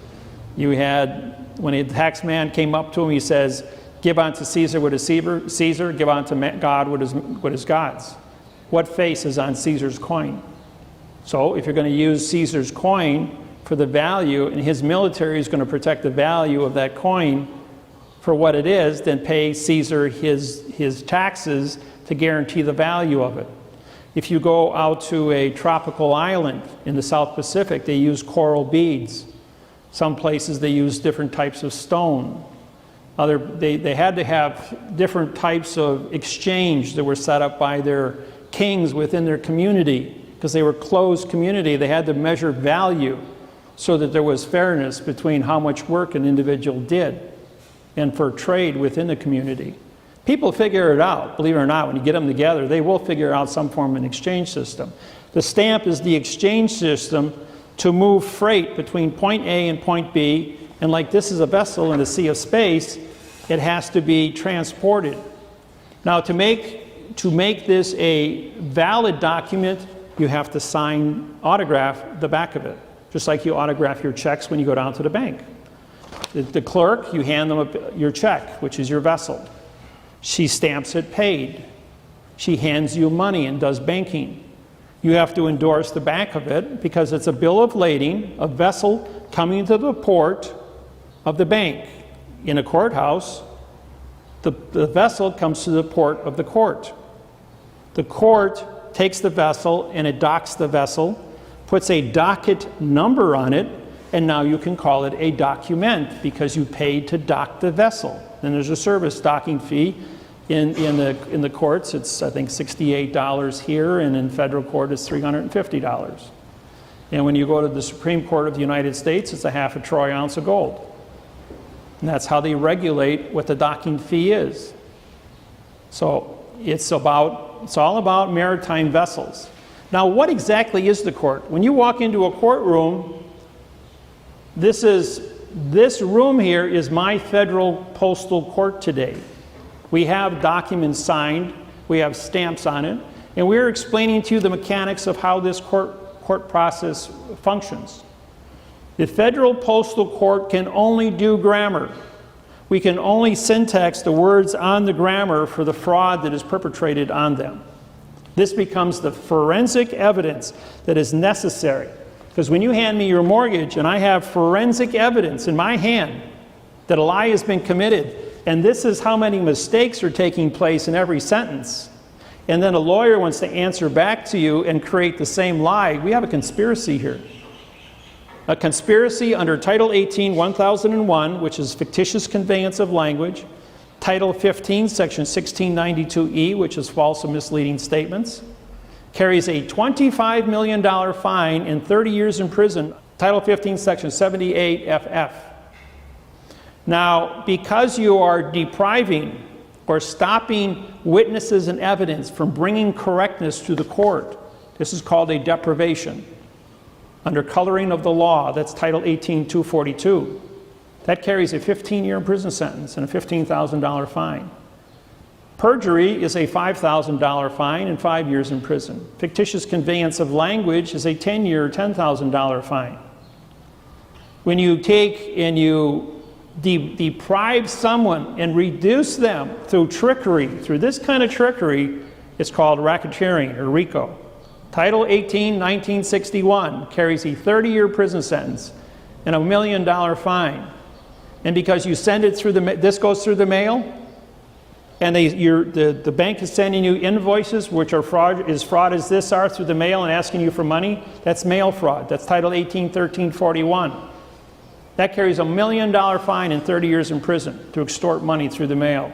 [SPEAKER 1] you had, when a tax man came up to him, he says, "Give unto Caesar what is Caesar, give unto God what is God's." What face is on Caesar's coin? So if you're going to use Caesar's coin for the value, and his military is going to protect the value of that coin for what it is, then pay Caesar his taxes to guarantee the value of it. If you go out to a tropical island in the South Pacific, they use coral beads. Some places they use different types of stone. They had to have different types of exchange that were set up by their kings within their community. Because they were a closed community, they had to measure value so that there was fairness between how much work an individual did and for trade within the community. People figure it out, believe it or not. When you get them together, they will figure out some form of an exchange system. The stamp is the exchange system to move freight between point A and point B, and like this is a vessel in a sea of space, it has to be transported. Now, to make this a valid document, you have to autograph the back of it, just like you autograph your checks when you go down to the bank. The clerk, you hand them your check, which is your vessel. She stamps it paid. She hands you money and does banking. You have to endorse the back of it because it's a bill of lading, a vessel coming to the port of the bank. In a courthouse, the vessel comes to the port of the court. The court takes the vessel and it docks the vessel, puts a docket number on it, and now you can call it a document because you paid to dock the vessel. Then there's a service docking fee. In the courts, it's, I think, $68 here, and in federal court, it's $350. And when you go to the Supreme Court of the United States, it's a half a troy ounce of gold. And that's how they regulate what the docking fee is. So it's all about maritime vessels. Now, what exactly is the court? When you walk into a courtroom, this room here is my federal postal court today. We have documents signed, we have stamps on it, and we're explaining to you the mechanics of how this court process functions. The federal postal court can only do grammar. We can only syntax the words on the grammar for the fraud that is perpetrated on them. This becomes the forensic evidence that is necessary. Because when you hand me your mortgage and I have forensic evidence in my hand that a lie has been committed, and this is how many mistakes are taking place in every sentence, and then a lawyer wants to answer back to you and create the same lie, we have a conspiracy here. A conspiracy under Title 18, 1001, which is fictitious conveyance of language, Title 15, Section 1692E, which is false and misleading statements, carries a $25 million fine and 30 years in prison, Title 15, Section 78 FF. Now, because you are depriving or stopping witnesses and evidence from bringing correctness to the court, this is called a deprivation. Under coloring of the law, that's Title 18-242. That carries a 15-year prison sentence and a $15,000 fine. Perjury is a $5,000 fine and 5 years in prison. Fictitious conveyance of language is a 10-year, $10,000 fine. When you take and you deprive someone and reduce them through trickery, through this kind of trickery, it's called racketeering or RICO. Title 18, 1961 carries a 30-year prison sentence and a $1 million fine. And because you send it through this goes through the mail, and the bank is sending you invoices which are fraud as this are through the mail and asking you for money, that's mail fraud. That's Title 18, 1341. That carries a $1 million fine and 30 years in prison to extort money through the mail.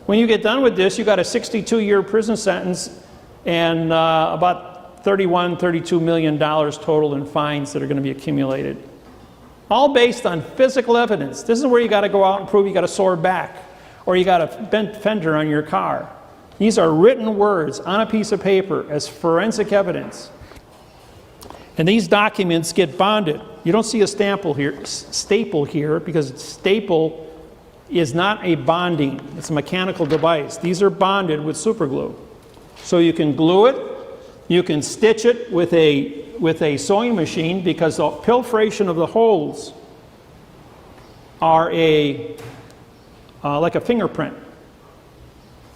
[SPEAKER 1] When you get done with this, you got a 62-year prison sentence and about $32 million total in fines that are going to be accumulated. All based on physical evidence. This is where you got to go out and prove you got a sore back or you got a bent fender on your car. These are written words on a piece of paper as forensic evidence. And these documents get bonded. You don't see a staple here because staple is not a bonding. It's a mechanical device. These are bonded with super glue. So you can glue it, you can stitch it with a sewing machine because the pilferation of the holes are like a fingerprint.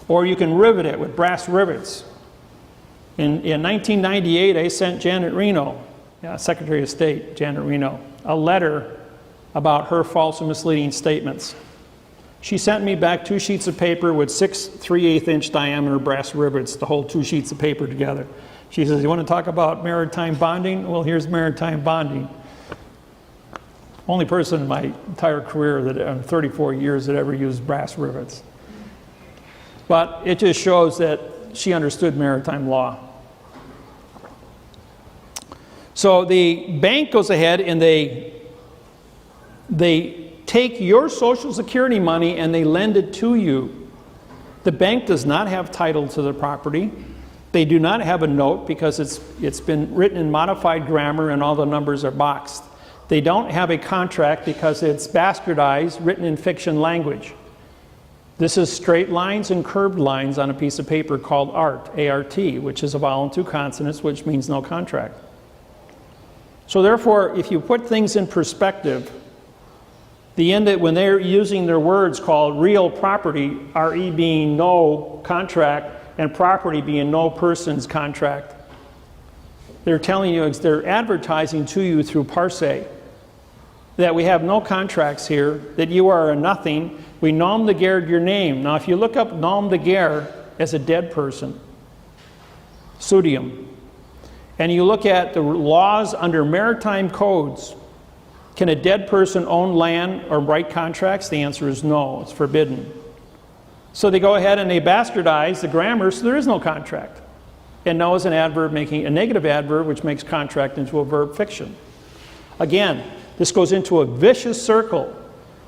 [SPEAKER 1] Or you can rivet it with brass rivets. In 1998, I sent Janet Reno, Secretary of State Janet Reno, a letter about her false and misleading statements. She sent me back 2 sheets of paper with 6 3/8-inch diameter brass rivets to hold 2 sheets of paper together. She says, you want to talk about maritime bonding? Well, here's maritime bonding. Only person in my entire career, 34 years, that ever used brass rivets. But it just shows that she understood maritime law. So the bank goes ahead and they take your Social Security money and they lend it to you. The bank does not have title to the property. They do not have a note because it's been written in modified grammar and all the numbers are boxed. They don't have a contract because it's bastardized, written in fiction language. This is straight lines and curved lines on a piece of paper called ART, A-R-T, which is a vowel and 2 consonants, which means no contract. So therefore, if you put things in perspective, when they're using their words called real property, RE being no contract, and property being no person's contract, they're telling you, they're advertising to you through Parse that we have no contracts here, that you are a nothing. We nom de guerre your name. Now, if you look up nom de guerre as a dead person, pseudium, and you look at the laws under maritime codes, can a dead person own land or write contracts? The answer is no, it's forbidden. So they go ahead and they bastardize the grammar, so there is no contract. And no is an adverb making a negative adverb, which makes contract into a verb fiction. Again, this goes into a vicious circle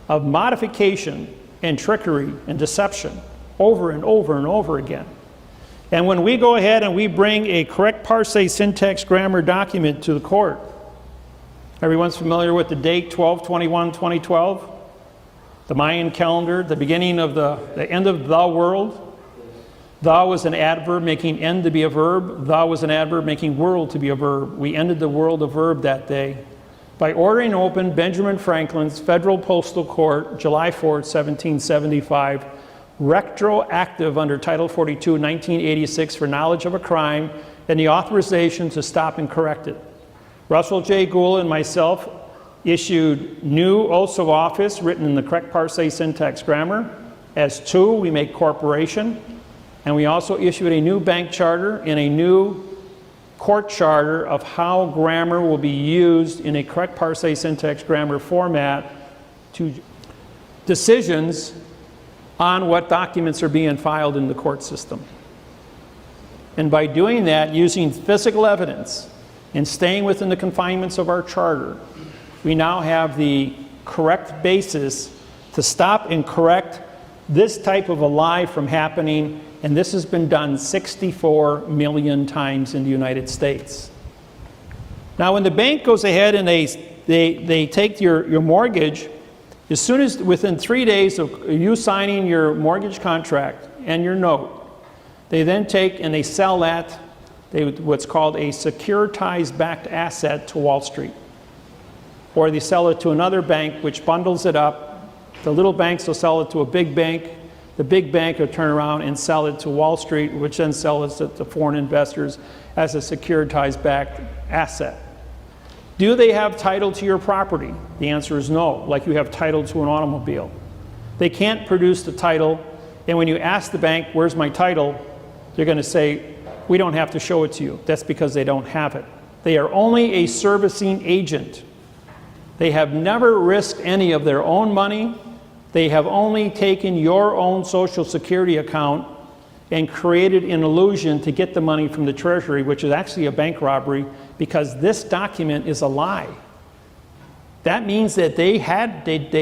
[SPEAKER 1] of modification and trickery and deception over and over and over again. And when we go ahead and we bring a correct Parse syntax grammar document to the court, everyone's familiar with the date 12/21/2012? The Mayan calendar, the beginning of the end of the world. Thou was an adverb making end to be a verb. Thou was an adverb making world to be a verb. We ended the world of verb that day by ordering open Benjamin Franklin's Federal Postal Court, July 4th, 1775, retroactive under Title 42, 1986 for knowledge of a crime and the authorization to stop and correct it. Russell J. Gould and myself issued new oaths of office written in the correct Parse syntax grammar. As 2, we make corporation. And we also issued a new bank charter and a new court charter of how grammar will be used in a correct Parse syntax grammar format to decisions on what documents are being filed in the court system. And by doing that, using physical evidence and staying within the confinements of our charter, we now have the correct basis to stop and correct this type of a lie from happening, and this has been done 64 million times in the United States. Now, when the bank goes ahead and they take your mortgage, as soon as within 3 days of you signing your mortgage contract and your note, they then take and they sell that, what's called a securitized backed asset, to Wall Street. Or they sell it to another bank which bundles it up. The little banks will sell it to a big bank. The big bank will turn around and sell it to Wall Street, which then sells it to foreign investors as a securitized backed asset. Do they have title to your property? The answer is no, like you have title to an automobile. They can't produce the title, and when you ask the bank, where's my title? They're going to say, we don't have to show it to you. That's because they don't have it. They are only a servicing agent. They have never risked any of their own money. They have only taken your own Social Security account and created an illusion to get the money from the Treasury, which is actually a bank robbery, because this document is a lie. That means that they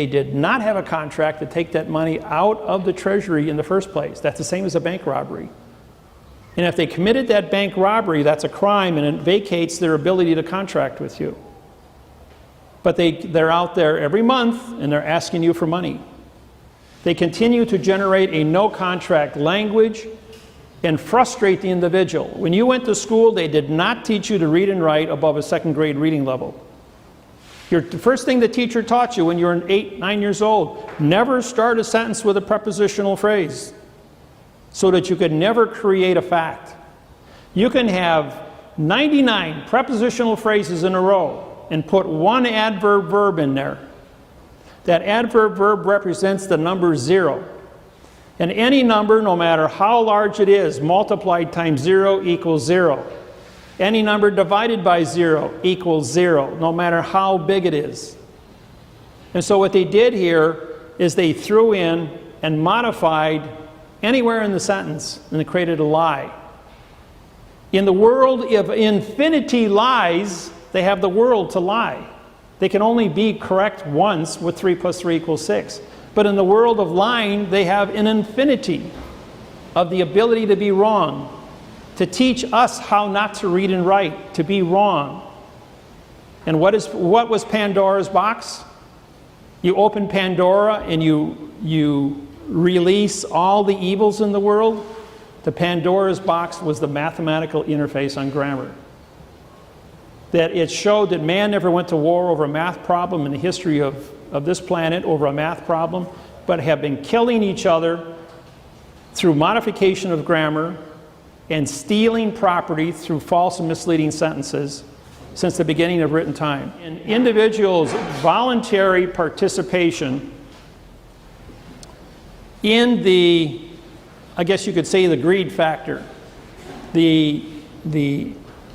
[SPEAKER 1] did not have a contract to take that money out of the Treasury in the first place. That's the same as a bank robbery. And if they committed that bank robbery, that's a crime, and it vacates their ability to contract with you. But they're out there every month, and they're asking you for money. They continue to generate a no-contract language and frustrate the individual. When you went to school, they did not teach you to read and write above a second grade reading level. The first thing the teacher taught you when you were 8, 9 years old, never start a sentence with a prepositional phrase, so that you could never create a fact. You can have 99 prepositional phrases in a row and put one adverb verb in there. That adverb verb represents the number 0. And any number, no matter how large it is, multiplied times 0 equals 0. Any number divided by 0 equals 0, no matter how big it is. And so what they did here is they threw in and modified anywhere in the sentence, and they created a lie. In the world of infinity lies, they have the world to lie. They can only be correct once with 3 plus 3 equals 6. But in the world of lying, they have an infinity of the ability to be wrong, to teach us how not to read and write, to be wrong. And what was Pandora's box? You open Pandora and you release all the evils in the world. The Pandora's box was the mathematical interface on grammar. That it showed that man never went to war over a math problem in the history of this planet, over a math problem, but have been killing each other through modification of grammar and stealing property through false and misleading sentences since the beginning of written time. And individuals' voluntary participation in the, I guess you could say, the greed factor, the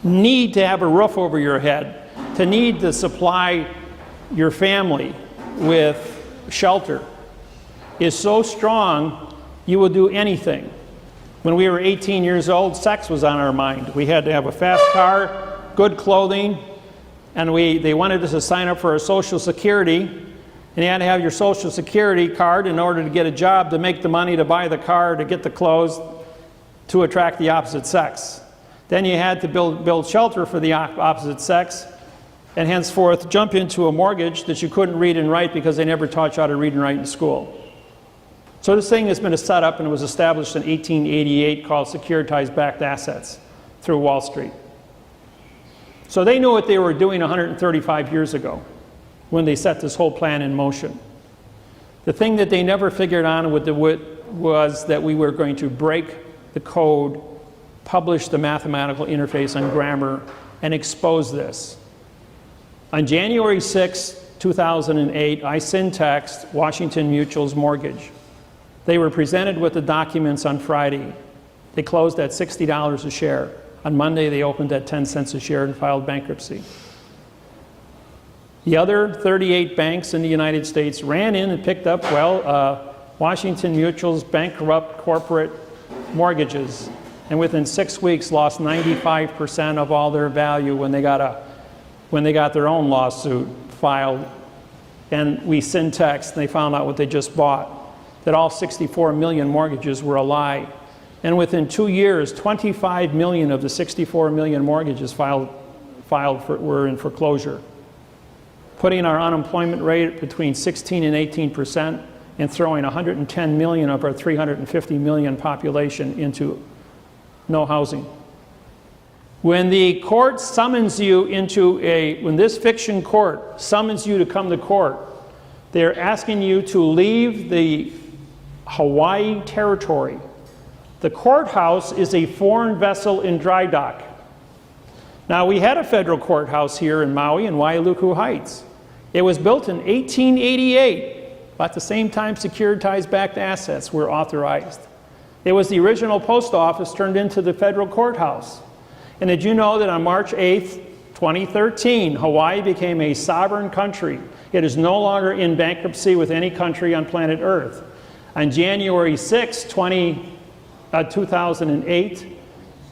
[SPEAKER 1] need to have a roof over your head, to need to supply your family with shelter, is so strong you will do anything. When we were 18 years old, sex was on our mind. We had to have a fast car, good clothing, and they wanted us to sign up for our Social Security. And you had to have your Social Security card in order to get a job, to make the money, to buy the car, to get the clothes, to attract the opposite sex. Then you had to build shelter for the opposite sex, and henceforth jump into a mortgage that you couldn't read and write because they never taught you how to read and write in school. So this thing has been a setup, and it was established in 1888, called securitized backed assets through Wall Street. So they knew what they were doing 135 years ago when they set this whole plan in motion. The thing that they never figured on was that we were going to break the code, publish the mathematical interface on grammar, and expose this. On January 6, 2008, I syntexed Washington Mutual's mortgage. They were presented with the documents on Friday. They closed at $60 a share. On Monday, they opened at 10 cents a share and filed bankruptcy. The other 38 banks in the United States ran in and picked up, Washington Mutual's bankrupt corporate mortgages and within 6 weeks lost 95% of all their value when they got their own lawsuit filed. And we Syntex, and they found out what they just bought, that all 64 million mortgages were a lie. And within 2 years, 25 million of the 64 million mortgages were in foreclosure, putting our unemployment rate between 16 and 18% and throwing 110 million of our 350 million population into no housing. When the court summons you when this fiction court summons you to come to court, they're asking you to leave the Hawaii territory. The courthouse is a foreign vessel in dry dock. Now, we had a federal courthouse here in Maui in Wailuku Heights. It was built in 1888, about the same time securitized-backed assets were authorized. It was the original post office turned into the federal courthouse. And did you know that on March 8th, 2013, Hawaii became a sovereign country? It is no longer in bankruptcy with any country on planet Earth. On January 6, 2008,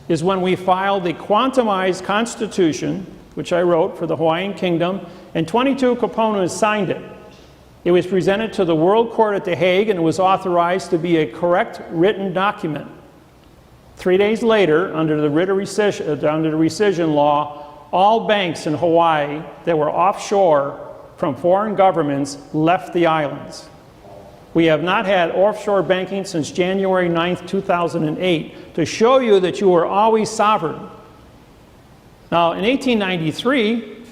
[SPEAKER 1] is when we filed the Quantumized Constitution, which I wrote for the Hawaiian Kingdom, and 22 Kaponas signed it. It was presented to the World Court at The Hague, and it was authorized to be a correct written document. 3 days later, under the rescission law, all banks in Hawaii that were offshore from foreign governments left the islands. We have not had offshore banking since January 9th, 2008, to show you that you were always sovereign. Now, in 1893,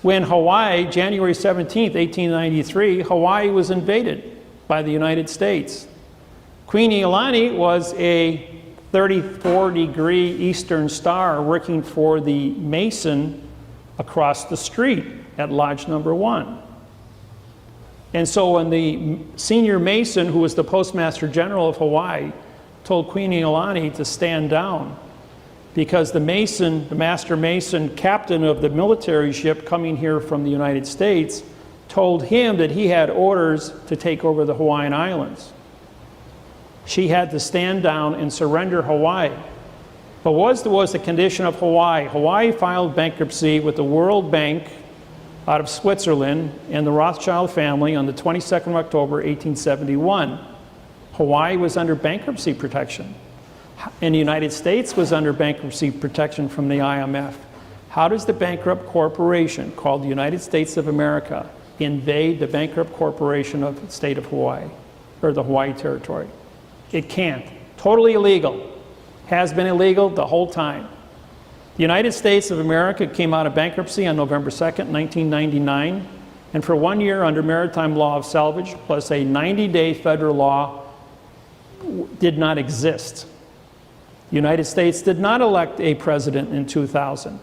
[SPEAKER 1] when Hawaii, January 17th, 1893, Hawaii was invaded by the United States. Queen Iolani was a 34-degree Eastern Star working for the Mason across the street at Lodge Number 1. And so when the senior Mason, who was the Postmaster General of Hawaii, told Queen Iolani to stand down, because the Mason, the Master Mason, captain of the military ship coming here from the United States, told him that he had orders to take over the Hawaiian Islands. She had to stand down and surrender Hawaii. But what was the condition of Hawaii? Hawaii filed bankruptcy with the World Bank out of Switzerland and the Rothschild family on the 22nd of October, 1871. Hawaii was under bankruptcy protection. And the United States was under bankruptcy protection from the IMF. How does the bankrupt corporation called the United States of America invade the bankrupt corporation of the state of Hawaii, or the Hawaii territory? It can't. Totally illegal. Has been illegal the whole time. The United States of America came out of bankruptcy on November 2nd, 1999, and for 1 year under maritime law of salvage, plus a 90-day federal law, did not exist. The United States did not elect a president in 2000.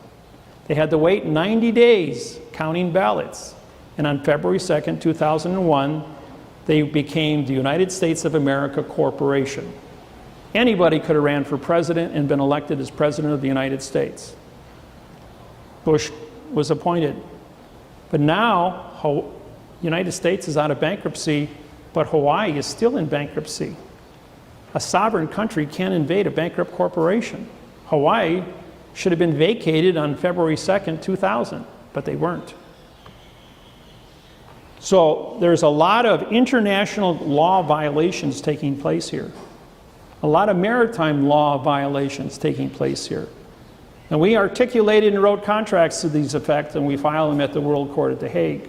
[SPEAKER 1] They had to wait 90 days counting ballots. And on February 2nd, 2001, they became the United States of America Corporation. Anybody could have ran for president and been elected as president of the United States. Bush was appointed. But now, the United States is out of bankruptcy, but Hawaii is still in bankruptcy. A sovereign country can't invade a bankrupt corporation. Hawaii should have been vacated on February 2nd, 2000, but they weren't. So there's a lot of international law violations taking place here. A lot of maritime law violations taking place here. And we articulated and wrote contracts to these effects, and we filed them at the World Court at The Hague.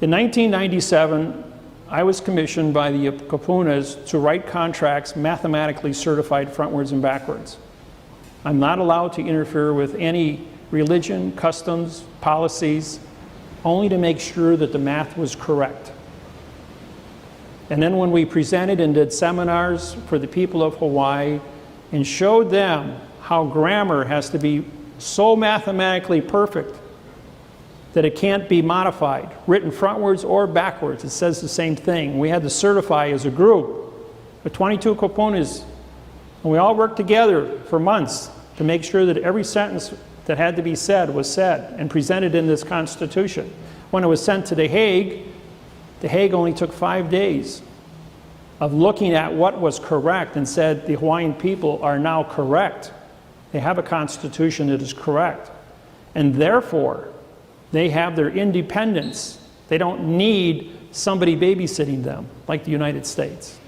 [SPEAKER 1] In 1997, I was commissioned by the Kapunas to write contracts mathematically certified frontwards and backwards. I'm not allowed to interfere with any religion, customs, policies, only to make sure that the math was correct. And then when we presented and did seminars for the people of Hawaii and showed them how grammar has to be so mathematically perfect that it can't be modified, written frontwards or backwards, it says the same thing. We had to certify as a group with 22 Kapunas, and we all worked together for months to make sure that every sentence that had to be said was said and presented in this Constitution. When it was sent to The Hague only took 5 days. of looking at what was correct and said the Hawaiian people are now correct. They have a constitution that is correct. And therefore, they have their independence. They don't need somebody babysitting them like the United States.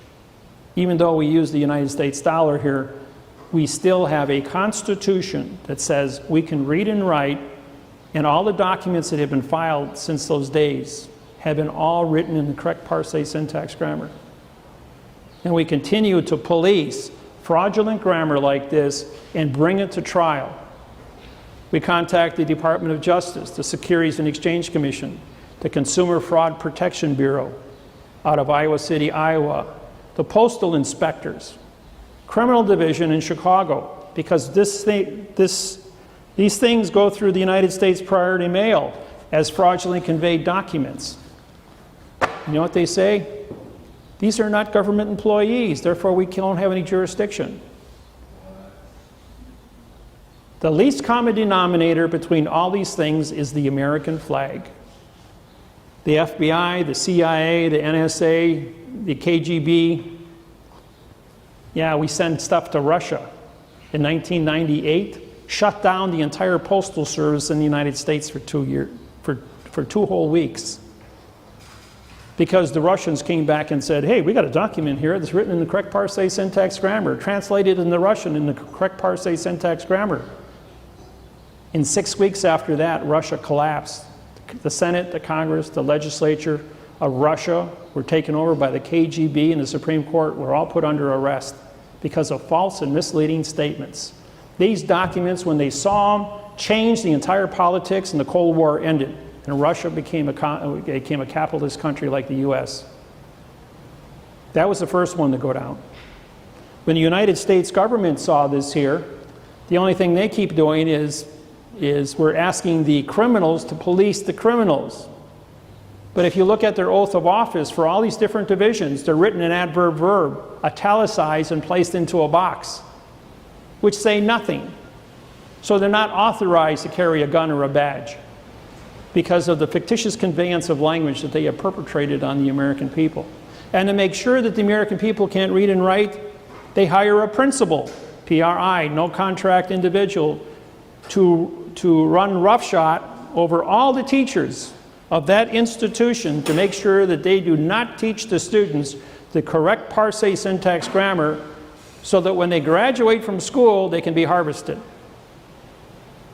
[SPEAKER 1] Even though we use the United States dollar here, we still have a constitution that says we can read and write, and all the documents that have been filed since those days have been all written in the correct Parsee syntax grammar. And we continue to police fraudulent grammar like this and bring it to trial. We contact the Department of Justice, the Securities and Exchange Commission, the Consumer Fraud Protection Bureau out of Iowa City, Iowa, the postal inspectors, criminal division in Chicago, because these things go through the United States Priority Mail as fraudulently conveyed documents. You know what they say? These are not government employees, therefore we don't have any jurisdiction. The least common denominator between all these things is the American flag. The FBI, the CIA, the NSA, the KGB. Yeah, we send stuff to Russia. In 1998, shut down the entire postal service in the United States for 2 years, for 2 whole weeks. Because the Russians came back and said, hey, we got a document here that's written in the correct Parsee syntax grammar, translated in the Russian in the correct Parsee syntax grammar. In 6 weeks after that, Russia collapsed. The Senate, the Congress, the legislature of Russia were taken over by the KGB, and the Supreme Court were all put under arrest because of false and misleading statements. These documents, when they saw them, changed the entire politics, and the Cold War ended. And Russia became a capitalist country like the US. That was the first one to go down. When the United States government saw this here, the only thing they keep doing is we're asking the criminals to police the criminals. But if you look at their oath of office for all these different divisions, they're written in adverb verb, italicized and placed into a box, which say nothing. So they're not authorized to carry a gun or a badge, because of the fictitious conveyance of language that they have perpetrated on the American people. And to make sure that the American people can't read and write, they hire a principal, PRI, no contract individual, to run roughshod over all the teachers of that institution to make sure that they do not teach the students the correct Parsee syntax grammar, so that when they graduate from school, they can be harvested.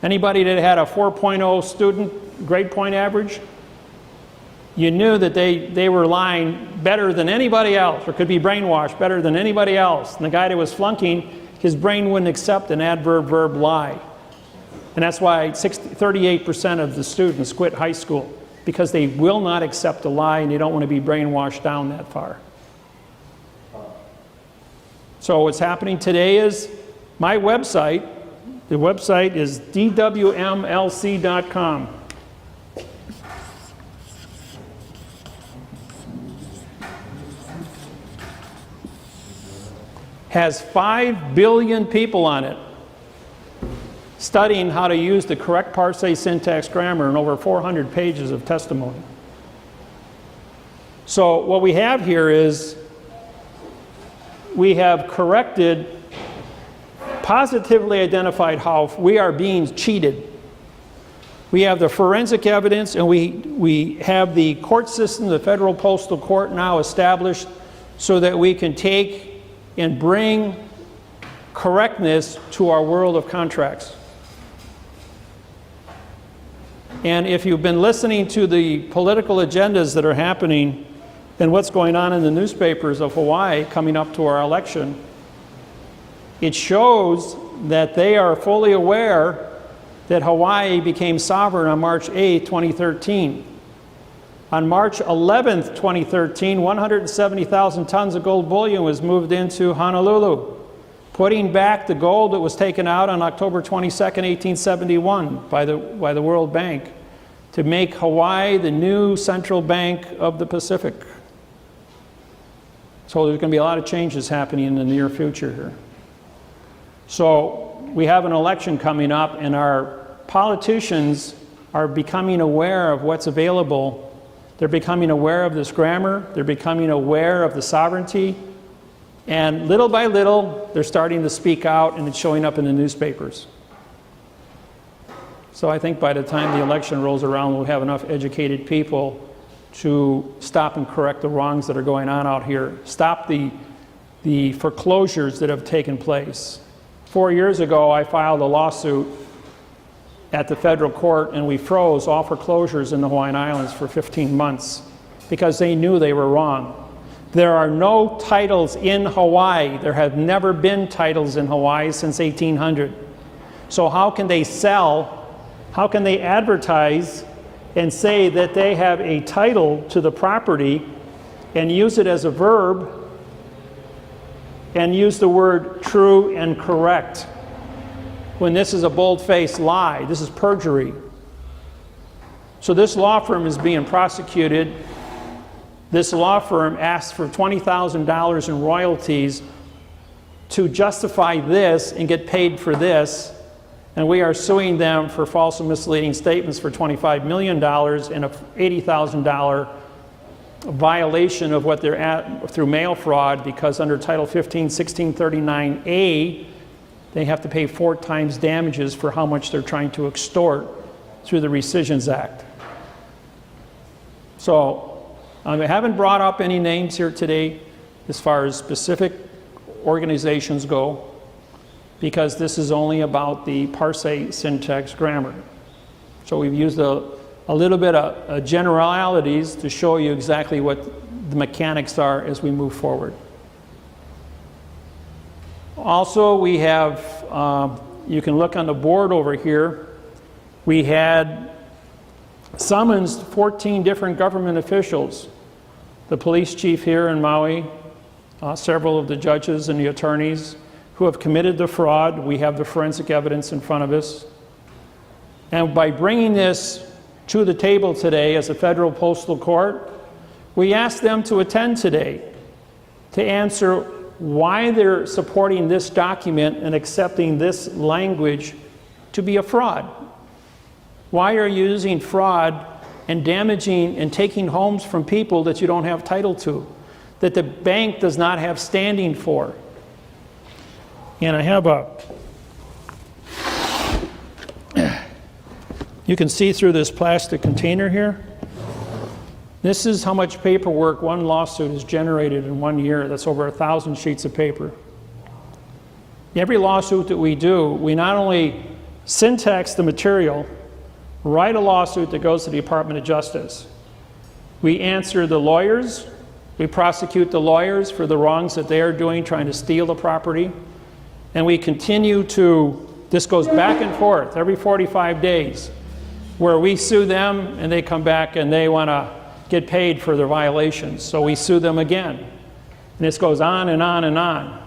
[SPEAKER 1] Anybody that had a 4.0 student grade point average, you knew that they were lying better than anybody else, or could be brainwashed better than anybody else. And the guy that was flunking, his brain wouldn't accept an adverb verb lie. And that's why 38% of the students quit high school, because they will not accept a lie and they don't want to be brainwashed down that far. So what's happening today is my website, the website is dwmlc.com. Has 5 billion people on it studying how to use the correct Parsee syntax grammar, and over 400 pages of testimony. So what we have here is we have corrected, positively identified how we are being cheated. We have the forensic evidence, and we have the court system, the Federal Postal Court, now established so that we can take and bring correctness to our world of contracts. And if you've been listening to the political agendas that are happening and what's going on in the newspapers of Hawaii coming up to our election, it shows that they are fully aware that Hawaii became sovereign on March 8, 2013. On March 11th, 2013, 170,000 tons of gold bullion was moved into Honolulu, putting back the gold that was taken out on October 22nd, 1871 by the World Bank to make Hawaii the new central bank of the Pacific. So there's going to be a lot of changes happening in the near future here. So we have an election coming up, and our politicians are becoming aware of what's available They're becoming aware of this grammar. They're becoming aware of the sovereignty. And little by little, they're starting to speak out, and it's showing up in the newspapers. So I think by the time the election rolls around, we'll have enough educated people to stop and correct the wrongs that are going on out here. Stop the foreclosures that have taken place. 4 years ago, I filed a lawsuit at the federal court, and we froze all foreclosures in the Hawaiian Islands for 15 months because they knew they were wrong. There are no titles in Hawaii. There have never been titles in Hawaii since 1800. So how can they sell, how can they advertise and say that they have a title to the property and use it as a verb and use the word true and correct when this is a bold-faced lie? This is perjury. So this law firm is being prosecuted. This law firm asked for $20,000 in royalties to justify this and get paid for this, and we are suing them for false and misleading statements for $25 million and a $80,000 violation of what they're at through mail fraud, because under Title 15, 1639A, they have to pay 4 times damages for how much they're trying to extort through the Rescissions Act. So I haven't brought up any names here today as far as specific organizations go, because this is only about the Parse syntax grammar. So we've used a little bit of generalities to show you exactly what the mechanics are as we move forward. Also, we have, you can look on the board over here, we had summoned 14 different government officials. The police chief here in Maui, several of the judges and the attorneys who have committed the fraud. We have the forensic evidence in front of us. And by bringing this to the table today as a federal postal court, we asked them to attend today to answer why they're supporting this document and accepting this language to be a fraud. Why are you using fraud and damaging and taking homes from people that you don't have title to, that the bank does not have standing for? And I have you can see through this plastic container here. This is how much paperwork one lawsuit has generated in 1 year. That's over 1,000 sheets of paper. Every lawsuit that we do, we not only syntax the material, write a lawsuit that goes to the Department of Justice. We answer the lawyers, we prosecute the lawyers for the wrongs that they are doing, trying to steal the property, and we continue to, this goes back and forth every 45 days, where we sue them and they come back and they want to get paid for their violations. So we sue them again. And this goes on and on and on.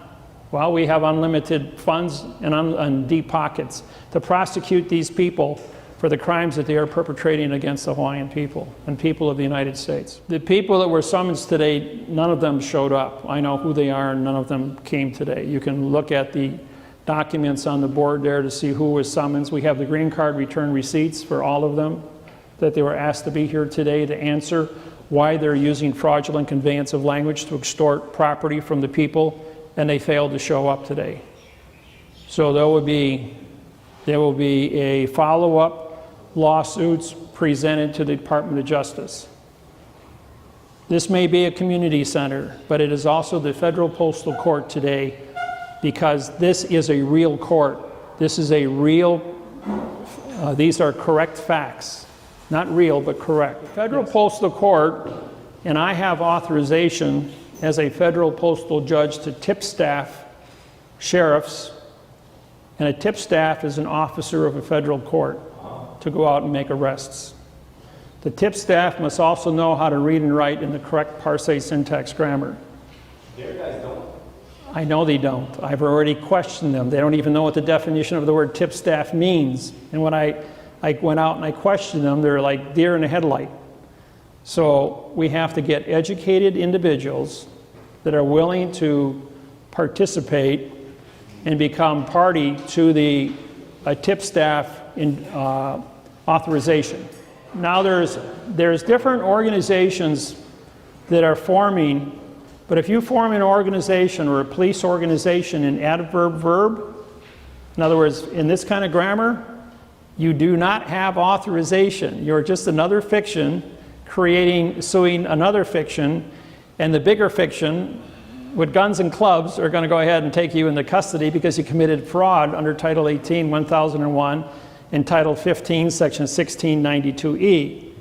[SPEAKER 1] Well, we have unlimited funds and deep pockets to prosecute these people for the crimes that they are perpetrating against the Hawaiian people and people of the United States. The people that were summoned today, none of them showed up. I know who they are, and none of them came today. You can look at the documents on the board there to see who was summoned. We have the green card return receipts for all of them, that they were asked to be here today to answer why they're using fraudulent conveyance of language to extort property from the people, and they failed to show up today. So there will be a follow-up lawsuits presented to the Department of Justice. This may be a community center, but it is also the federal postal court today, because this is a real court. This is a real, these are correct facts. Not real, but correct. Federal Postal Court, and I have authorization as a federal postal judge to tip staff sheriffs, and a tip staff is an officer of a federal court to go out and make arrests. The tip staff must also know how to read and write in the correct Parse syntax grammar.
[SPEAKER 3] Their guys don't.
[SPEAKER 1] I know they don't. I've already questioned them. They don't even know what the definition of the word tip staff means. And when I went out and I questioned them, they're like deer in a headlight. So we have to get educated individuals that are willing to participate and become party to the tip staff in, authorization. Now there's different organizations that are forming, but if you form an organization or a police organization in adverb verb, in other words, in this kind of grammar, you do not have authorization. You're just another fiction suing another fiction, and the bigger fiction with guns and clubs are going to go ahead and take you into custody because you committed fraud under Title 18, 1001, and Title 15, Section 1692E.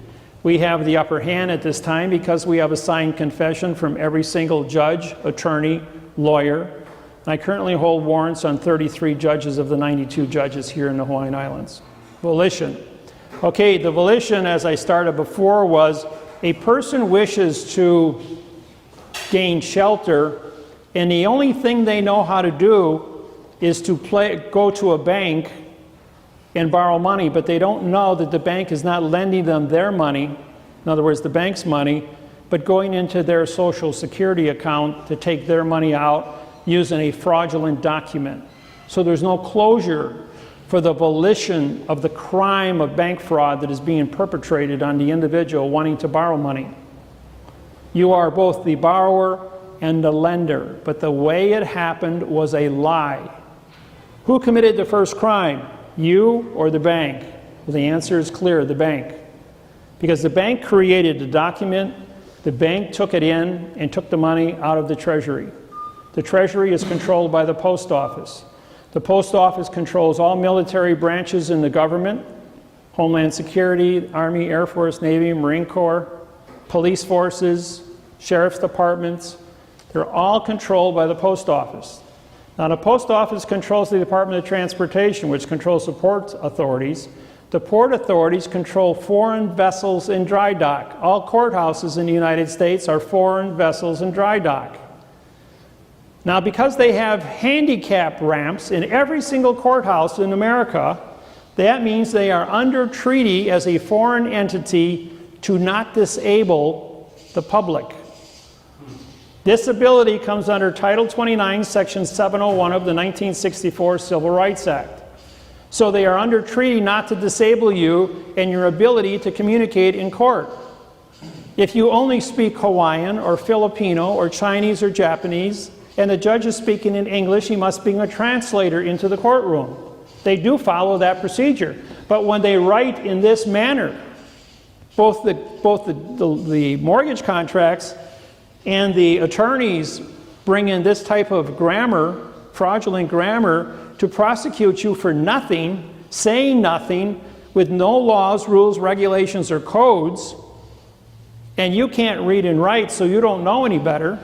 [SPEAKER 1] We have the upper hand at this time because we have a signed confession from every single judge, attorney, lawyer. And I currently hold warrants on 33 judges of the 92 judges here in the Hawaiian Islands. Volition. Okay, the volition, as I started before, was a person wishes to gain shelter, and the only thing they know how to do is to go to a bank and borrow money, but they don't know that the bank is not lending them their money, in other words, the bank's money, but going into their Social Security account to take their money out using a fraudulent document. So there's no closure for the volition of the crime of bank fraud that is being perpetrated on the individual wanting to borrow money. You are both the borrower and the lender, but the way it happened was a lie. Who committed the first crime? You or the bank? Well, the answer is clear, the bank. Because the bank created the document, the bank took it in and took the money out of the Treasury. The Treasury is controlled by the Post Office. The Post Office controls all military branches in the government, Homeland Security, Army, Air Force, Navy, Marine Corps, police forces, sheriff's departments. They're all controlled by the Post Office. Now, the Post Office controls the Department of Transportation, which controls the port authorities. The port authorities control foreign vessels in dry dock. All courthouses in the United States are foreign vessels in dry dock. Now, because they have handicap ramps in every single courthouse in America, that means they are under treaty as a foreign entity to not disable the public. Disability comes under Title 29, Section 701 of the 1964 Civil Rights Act. So they are under treaty not to disable you and your ability to communicate in court. If you only speak Hawaiian or Filipino or Chinese or Japanese, and the judge is speaking in English, he must bring a translator into the courtroom. They do follow that procedure. But when they write in this manner, both the mortgage contracts and the attorneys bring in this type of grammar, fraudulent grammar, to prosecute you for nothing, saying nothing, with no laws, rules, regulations, or codes, and you can't read and write, so you don't know any better,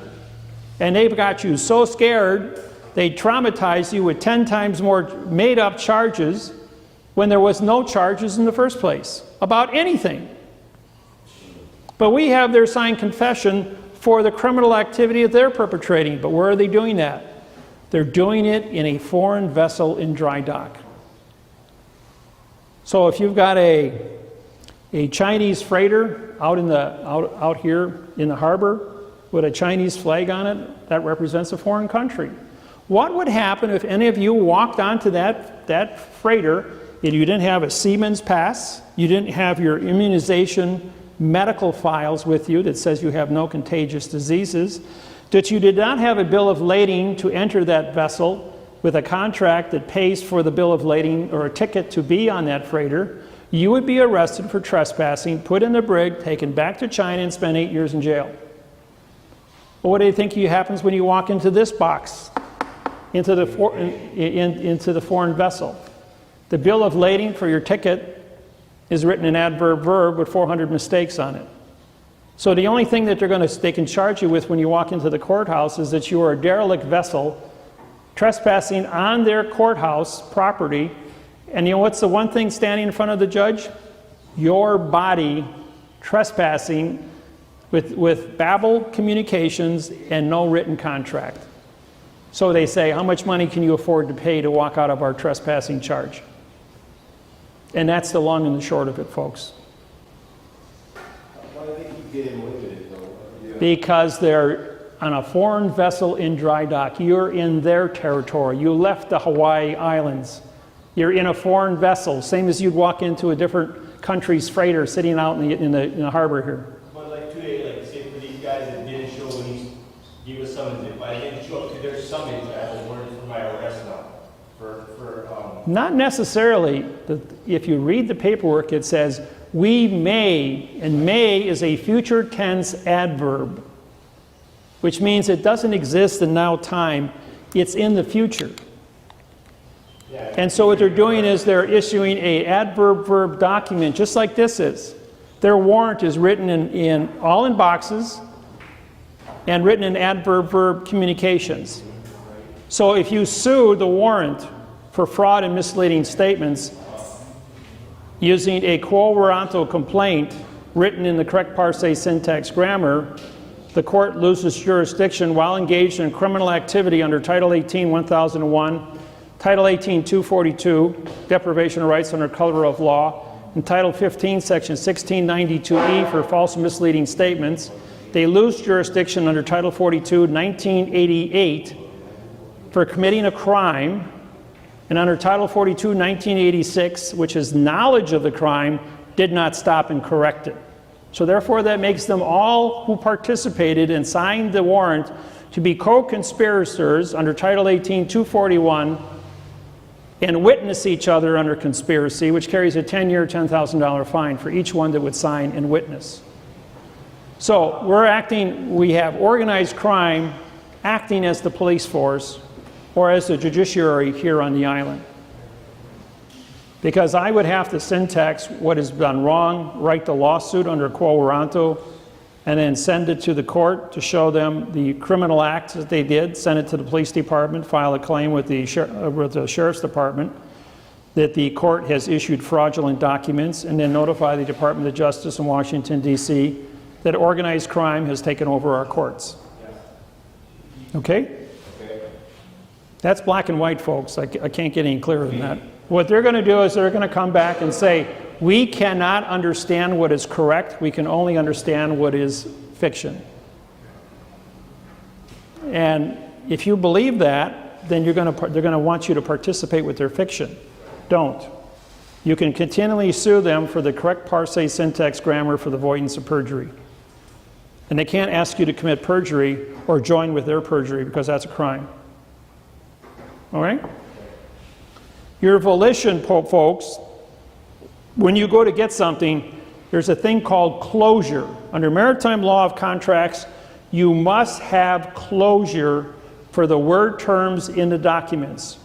[SPEAKER 1] and they've got you so scared, they traumatize you with 10 times more made-up charges when there was no charges in the first place about anything. But we have their signed confession for the criminal activity that they're perpetrating. But where are they doing that? They're doing it in a foreign vessel in dry dock. So if you've got a Chinese freighter out here in the harbor with a Chinese flag on it, that represents a foreign country. What would happen if any of you walked onto that freighter and you didn't have a seaman's pass, you didn't have your immunization medical files with you that says you have no contagious diseases, that you did not have a bill of lading to enter that vessel with a contract that pays for the bill of lading or a ticket to be on that freighter, you would be arrested for trespassing, put in the brig, taken back to China, and spend 8 years in jail. Well, what do you think happens when you walk into this box, into the foreign vessel? The bill of lading for your ticket is written in adverb verb with 400 mistakes on it. So the only thing that they can charge you with when you walk into the courthouse is that you are a derelict vessel trespassing on their courthouse property. And you know what's the one thing standing in front of the judge? Your body trespassing with babble communications and no written contract. So they say, how much money can you afford to pay to walk out of our trespassing charge? And that's the long and the short of it, folks.
[SPEAKER 3] Why do they keep getting away with it, though?
[SPEAKER 1] Because they're on a foreign vessel in dry dock. You're in their territory. You left the Hawaii Islands. You're in a foreign vessel, same as you'd walk into a different country's freighter sitting out in the harbor here.
[SPEAKER 4] But like today, like say for these guys that didn't show when he gave us summons, if I didn't show up to their summons, I have a warrant for my arrest now.
[SPEAKER 1] Not necessarily. If you read the paperwork, it says, we may, and may is a future tense adverb, which means it doesn't exist in now time, it's in the future.
[SPEAKER 4] Yeah.
[SPEAKER 1] And so what they're doing is they're issuing a adverb-verb document, just like this is. Their warrant is written all in boxes and written in adverb-verb communications. So if you sue the warrant for fraud and misleading statements using a quo warranto complaint written in the correct parse syntax grammar, the court loses jurisdiction while engaged in criminal activity under Title 18, 1001, Title 18, 242, deprivation of rights under color of law, and Title 15, Section 1692E for false and misleading statements. They lose jurisdiction under Title 42, 1988 for committing a crime, and under Title 42, 1986, which is knowledge of the crime, did not stop and correct it. So therefore, that makes them all who participated and signed the warrant to be co-conspirators under Title 18, 241, and witness each other under conspiracy, which carries a 10-year, $10,000 fine for each one that would sign and witness. So we have organized crime acting as the police force or as the judiciary here on the island. Because I would have to syntax what has done wrong, write the lawsuit under quo warranto, and then send it to the court to show them the criminal act that they did, send it to the police department, file a claim with the sheriff's department that the court has issued fraudulent documents, and then notify the Department of Justice in Washington, D.C. that organized crime has taken over our courts. Okay? That's black and white, folks. I can't get any clearer than that. What they're going to do is they're going to come back and say, we cannot understand what is correct. We can only understand what is fiction. And if you believe that, then they're going to want you to participate with their fiction. Don't. You can continually sue them for the correct parse syntax grammar for the avoidance of perjury. And they can't ask you to commit perjury or join with their perjury because that's a crime. All right? Your volition, folks, when you go to get something, there's a thing called closure. Under maritime law of contracts, you must have closure for the word terms in the documents,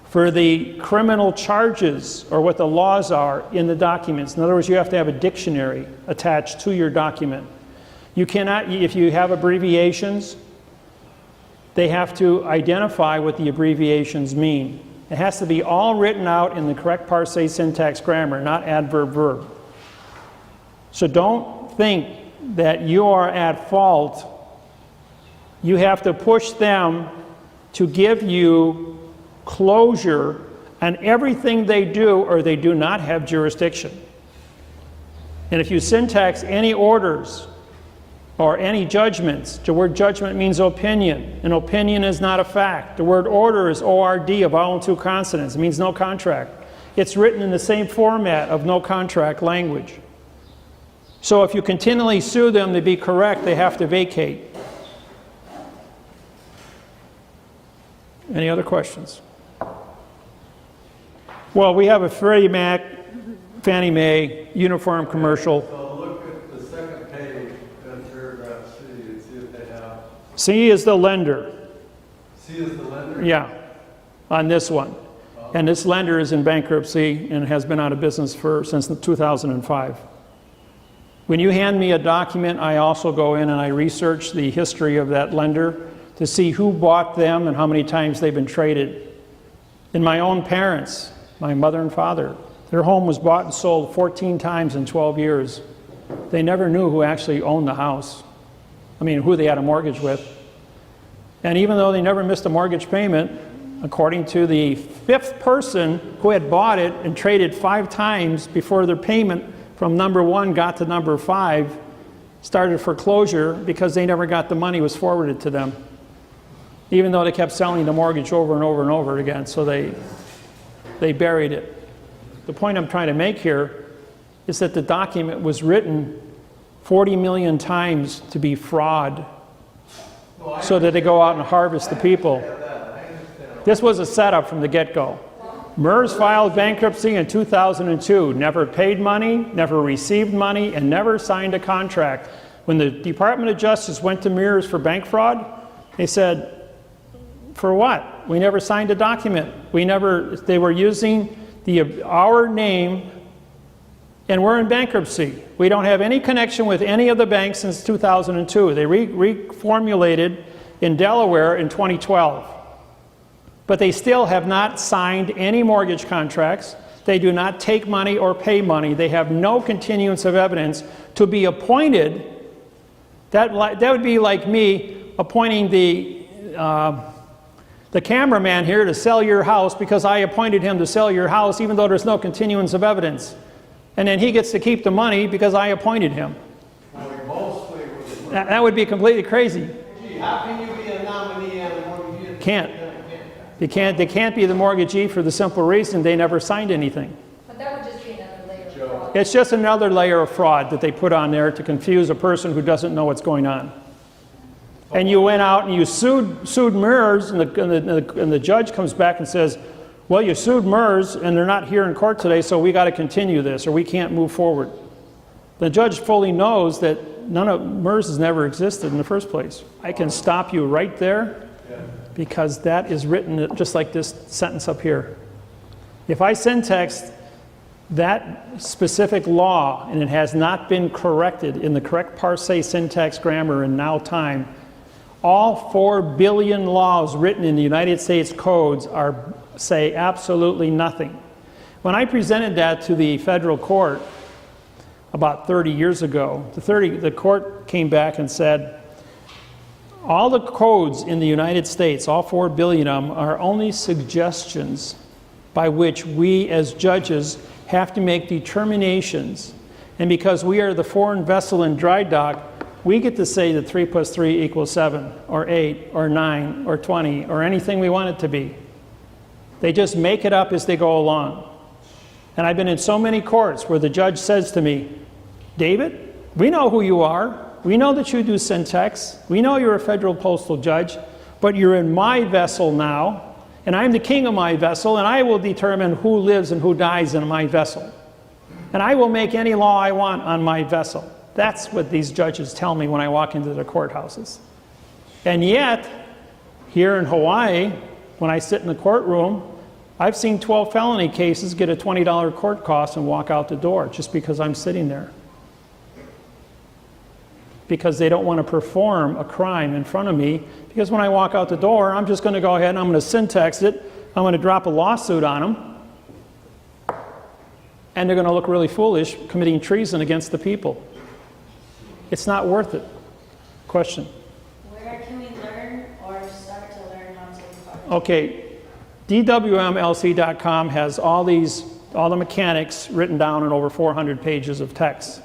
[SPEAKER 1] for the criminal charges or what the laws are in the documents. In other words, you have to have a dictionary attached to your document. You cannot, if you have abbreviations, they have to identify what the abbreviations mean. It has to be all written out in the correct parse syntax grammar, not adverb verb. So don't think that you are at fault. You have to push them to give you closure on everything they do, or they do not have jurisdiction. And if you syntax any orders or any judgments, the word judgment means opinion. An opinion is not a fact. The word order is ORD, a vowel and two consonants. It means no contract. It's written in the same format of no contract language. So if you continually sue them to be correct, they have to vacate. Any other questions? Well, we have a Freddie Mac, Fannie Mae, uniform commercial.
[SPEAKER 3] So look at the second page in paragraph C and see if they have.
[SPEAKER 1] C is the lender.
[SPEAKER 3] C is the lender?
[SPEAKER 1] Yeah, on this one. And this lender is in bankruptcy and has been out of business since 2005. When you hand me a document, I also go in and I research the history of that lender to see who bought them and how many times they've been traded. And my own parents, my mother and father, their home was bought and sold 14 times in 12 years. They never knew who actually owned the house. I mean, who they had a mortgage with. And even though they never missed a mortgage payment, according to the fifth person who had bought it and traded 5 times before their payment from number 1 got to number 5, started foreclosure because they never got the money was forwarded to them. Even though they kept selling the mortgage over and over and over again, so they buried it. The point I'm trying to make here is that the document was written 40 million times to be fraud so that they go out and harvest the people. This was a setup from the get-go. MERS filed bankruptcy in 2002, never paid money, never received money, and never signed a contract. When the Department of Justice went to MERS for bank fraud, they said, for what? We never signed a document. They were using our name, and we're in bankruptcy. We don't have any connection with any of the banks since 2002. They reformulated in Delaware in 2012. But they still have not signed any mortgage contracts. They do not take money or pay money. They have no continuance of evidence to be appointed. That would be like me appointing the cameraman here to sell your house because I appointed him to sell your house even though there's no continuance of evidence. And then he gets to keep the money because I appointed him. That would be completely crazy.
[SPEAKER 3] Gee, how can you be a nominee and a mortgagee?
[SPEAKER 1] Can't. They can't be the mortgagee for the simple reason they never signed anything.
[SPEAKER 5] But that would just be another layer of fraud.
[SPEAKER 1] It's just another layer of fraud that they put on there to confuse a person who doesn't know what's going on. And you went out and you sued MERS, and the judge comes back and says, well, you sued MERS and they're not here in court today, so we got to continue this or we can't move forward. The judge fully knows that none of MERS has never existed in the first place. I can stop you right there because that is written just like this sentence up here. If I syntax that specific law and it has not been corrected in the correct parse, syntax, grammar, and now time, all 4 billion laws written in the United States codes say absolutely nothing. When I presented that to the federal court about 30 years ago, the court came back and said, all the codes in the United States, all 4 billion of them, are only suggestions by which we as judges have to make determinations. And because we are the foreign vessel in dry dock, we get to say that 3 + 3 = 7, or 8, or 9, or 20, or anything we want it to be. They just make it up as they go along. And I've been in so many courts where the judge says to me, David, we know who you are. We know that you do syntax. We know you're a federal postal judge, but you're in my vessel now, and I'm the king of my vessel, and I will determine who lives and who dies in my vessel. And I will make any law I want on my vessel. That's what these judges tell me when I walk into the courthouses. And yet, here in Hawaii, when I sit in the courtroom, I've seen 12 felony cases get a $20 court cost and walk out the door just because I'm sitting there. Because they don't want to perform a crime in front of me. Because when I walk out the door, I'm just going to go ahead and I'm going to syntax it. I'm going to drop a lawsuit on them. And they're going to look really foolish committing treason against the people. It's not worth it. Question?
[SPEAKER 5] Where can we learn or start to learn how to enforce?
[SPEAKER 1] Okay, DWMLC.com has all the mechanics written down in over 400 pages of text.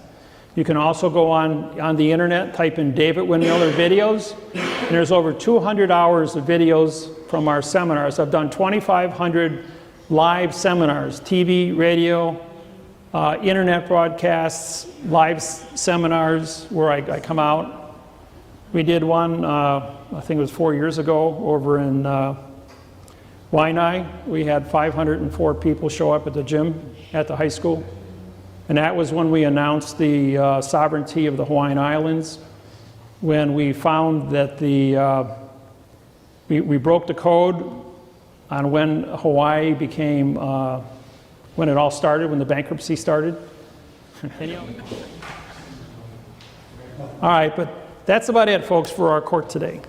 [SPEAKER 1] You can also go on the internet, type in David Wynn Miller videos, and there's over 200 hours of videos from our seminars. I've done 2,500 live seminars, TV, radio, internet broadcasts, live seminars where I come out. We did one, I think it was 4 years ago, over in Waianae. We had 504 people show up at the gym at the high school. And that was when we announced the sovereignty of the Hawaiian Islands, when we found that we broke the code on when Hawaii became, when it all started, when the bankruptcy started. All right, but that's about it, folks, for our court today.